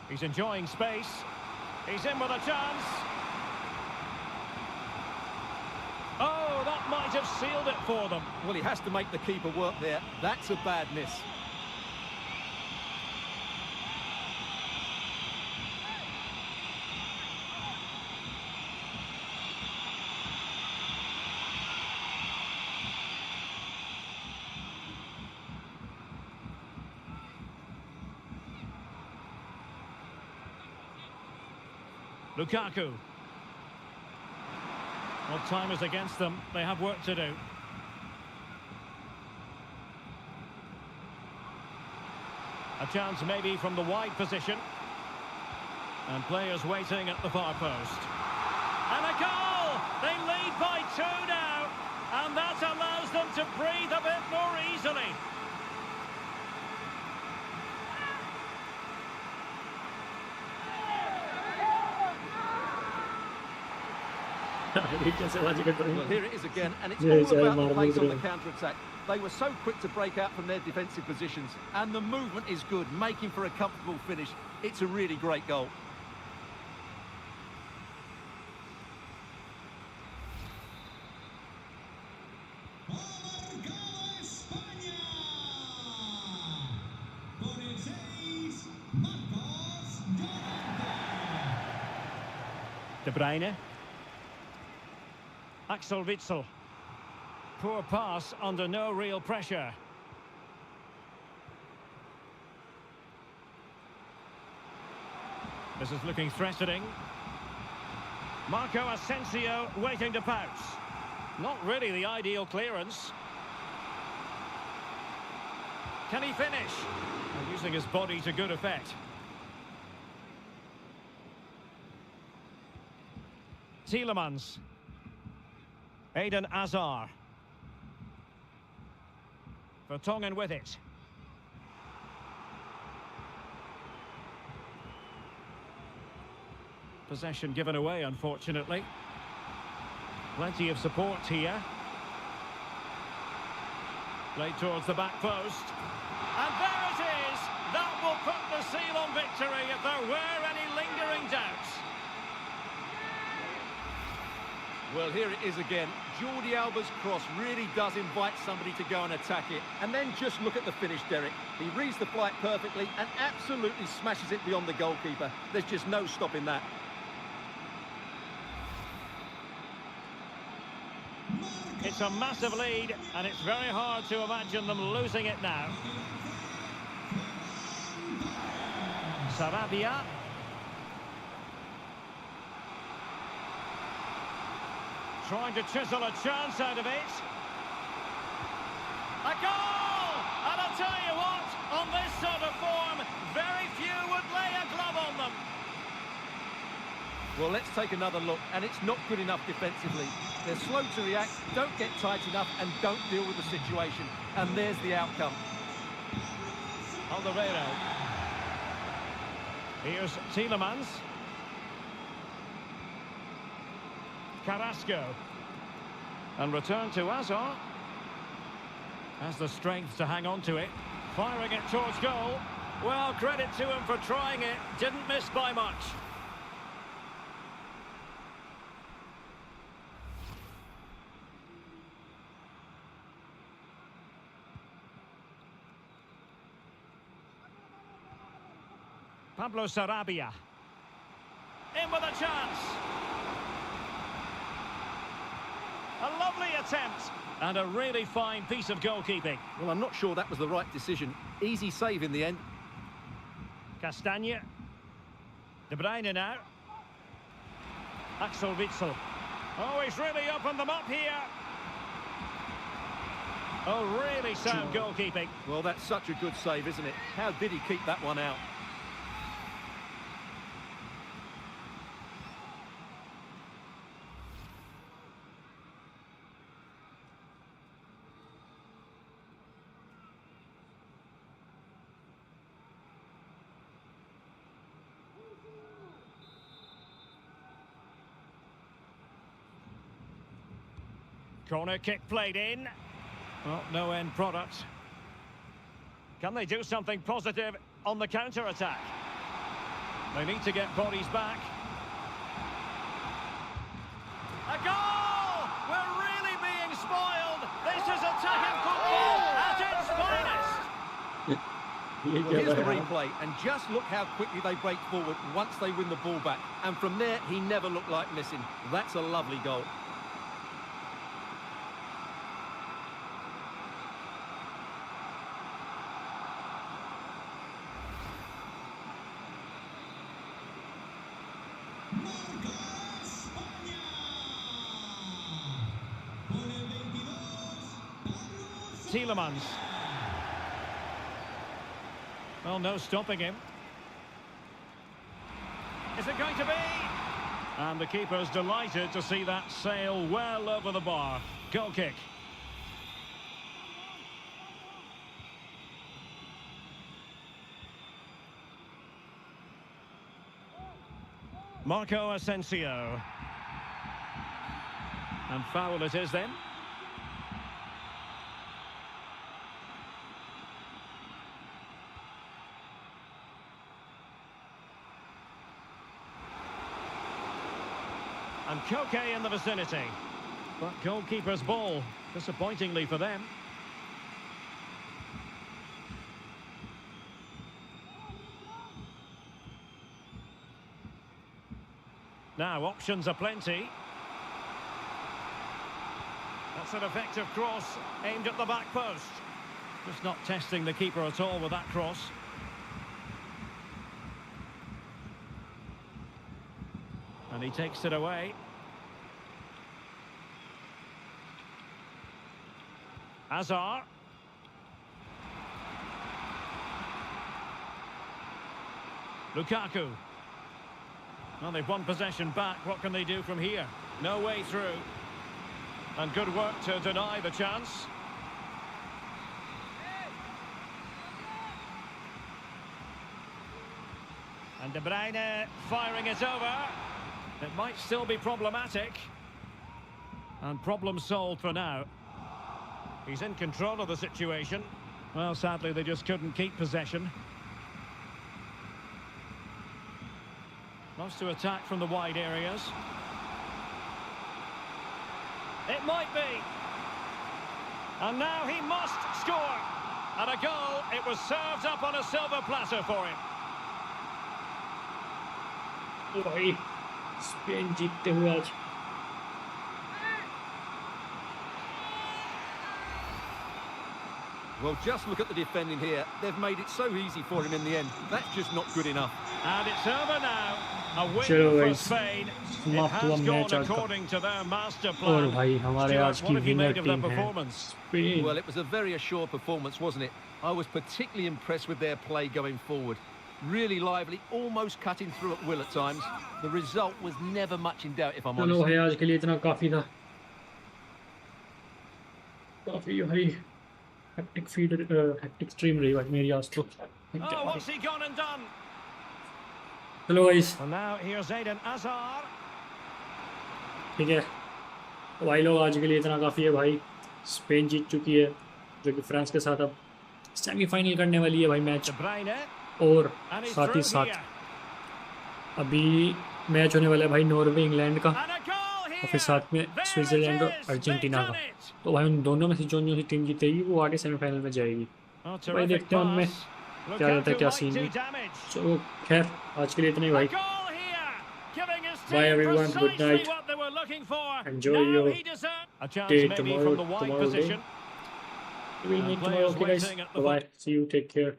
He's enjoying space. He's in with a chance. Oh, that might have sealed it for them. Well, he has to make the keeper work there. That's a bad miss. Lukaku. Well, time is against them. They have work to do. A chance maybe from the wide position. And players waiting at the far post. And a goal! They lead by 2 now. And that allows them to breathe a bit more easily. Well, here it is again, and it's all about the pace on the counter-attack. They were so quick to break out from their defensive positions, and the movement is good, making for a comfortable finish. It's a really great goal. De Bruyne. Axel Witsel. Poor pass under no real pressure. This is looking threatening. Marco Asensio waiting to pounce. Not really the ideal clearance. Can he finish? And using his body to good effect. Tielemans. Eden Hazard. Vertonghen with it. Possession given away, unfortunately. Plenty of support here. Played towards the back post. And there it is! That will put the seal on victory if there were any lingering doubts. Well, here it is again. Jordi Alba's cross really does invite somebody to go and attack it. And then just look at the finish, Derek. He reads the flight perfectly and absolutely smashes it beyond the goalkeeper. There's just no stopping that. It's a massive lead, and it's very hard to imagine them losing it now. Sarabia. Trying to chisel a chance out of it. A goal! And I'll tell you what, on this sort of form, very few would lay a glove on them. Well, let's take another look, and it's not good enough defensively. They're slow to react, don't get tight enough, and don't deal with the situation. And there's the outcome. Alderweireld. Here's Tielemans. Carrasco. And return to Hazard. Has the strength to hang on to it. Firing it towards goal. Well, credit to him for trying it. Didn't miss by much. Pablo Sarabia. In with a chance. A lovely attempt. And a really fine piece of goalkeeping. Well, I'm not sure that was the right decision. Easy save in the end. Castagne. De Bruyne now. Axel Witsel. Oh, he's really opened them up here. Oh, really sound goalkeeping. Well, that's such a good save, isn't it? How did he keep that one out? Corner kick played in. Well, no end product. Can they do something positive on the counter-attack? They need to get bodies back. A goal! We're really being spoiled. This is attacking football at its finest. Well, here's the replay, and just look how quickly they break forward once they win the ball back. And from there, he never looked like missing. That's a lovely goal. Tielemans. Well, no stopping him. Is it going to be? And the keeper's delighted to see that sail well over the bar. Goal kick. Marco Asensio. And foul it is then. And Koke in the vicinity. But goalkeeper's ball, disappointingly for them. Now, options are plenty. That's an effective cross, aimed at the back post. Just not testing the keeper at all with that cross. And he takes it away. Hazard. Lukaku. Well, they've won possession back. What can they do from here? No way through. And good work to deny the chance. And De Bruyne firing it over. It might still be problematic. And problem solved for now. He's in control of the situation. Well, sadly, they just couldn't keep possession. Loves to attack from the wide areas. It might be. And now he must score. And a goal, it was served up on a silver platter for him. भाई Spain जीतते हुए आज Well, just look at the defending here. They've made it so easy for him in the end. That's just not good enough. And it's over now. A win चलो for भाई Spain. It समाप्त हुआ has match gone आज का according to their master और plan. भाई हमारे आज Stuart, की what have you winner made of their team है performance? Spain Well, it was a very assured performance, wasn't it? I was particularly impressed with their play going forward. Really lively, almost cutting through at will at times. The result was never much in doubt, if I'm चलो honest. भाई आज के लिए इतना काफी था काफी भाई हैक्टिक फीड हैक्टिक स्ट्रीम रही भाई मेरी आज तो Oh, what's he gone and done? चलो guys And now here's Eden Hazard. ठीक है तो भाई लोग आज के लिए इतना काफ़ी है भाई। स्पेन जीत चुकी है जो कि फ्रांस के साथ अब सेमीफाइनल करने वाली है भाई मैच। De Bruyne, और and he's साथ ही through साथ here. अभी मैच होने वाला है भाई नॉर्वे इंग्लैंड का, And a goal और फिर here. साथ में There स्विट्जरलैंड और it is. अर्जेंटीना They've का। done it. तो भाई उन दोनों में से जो सी टीम जीतेगी वो आगे सेमीफाइनल में जाएगी। Oh, तो भाई terrific देखते हैं उनमें pass. क्या रहता है, Lukaku क्या might सीन do है। damage. तो खैर आज के लिए इतना ही A भाई। goal here, giving his Bye team everyone, good precisely night. what they were looking for. Enjoy Now your he deserves a chance day maybe tomorrow from the wide day. position. We'll And meet tomorrow. players Okay guys, waiting at the bye bye, see you, take care.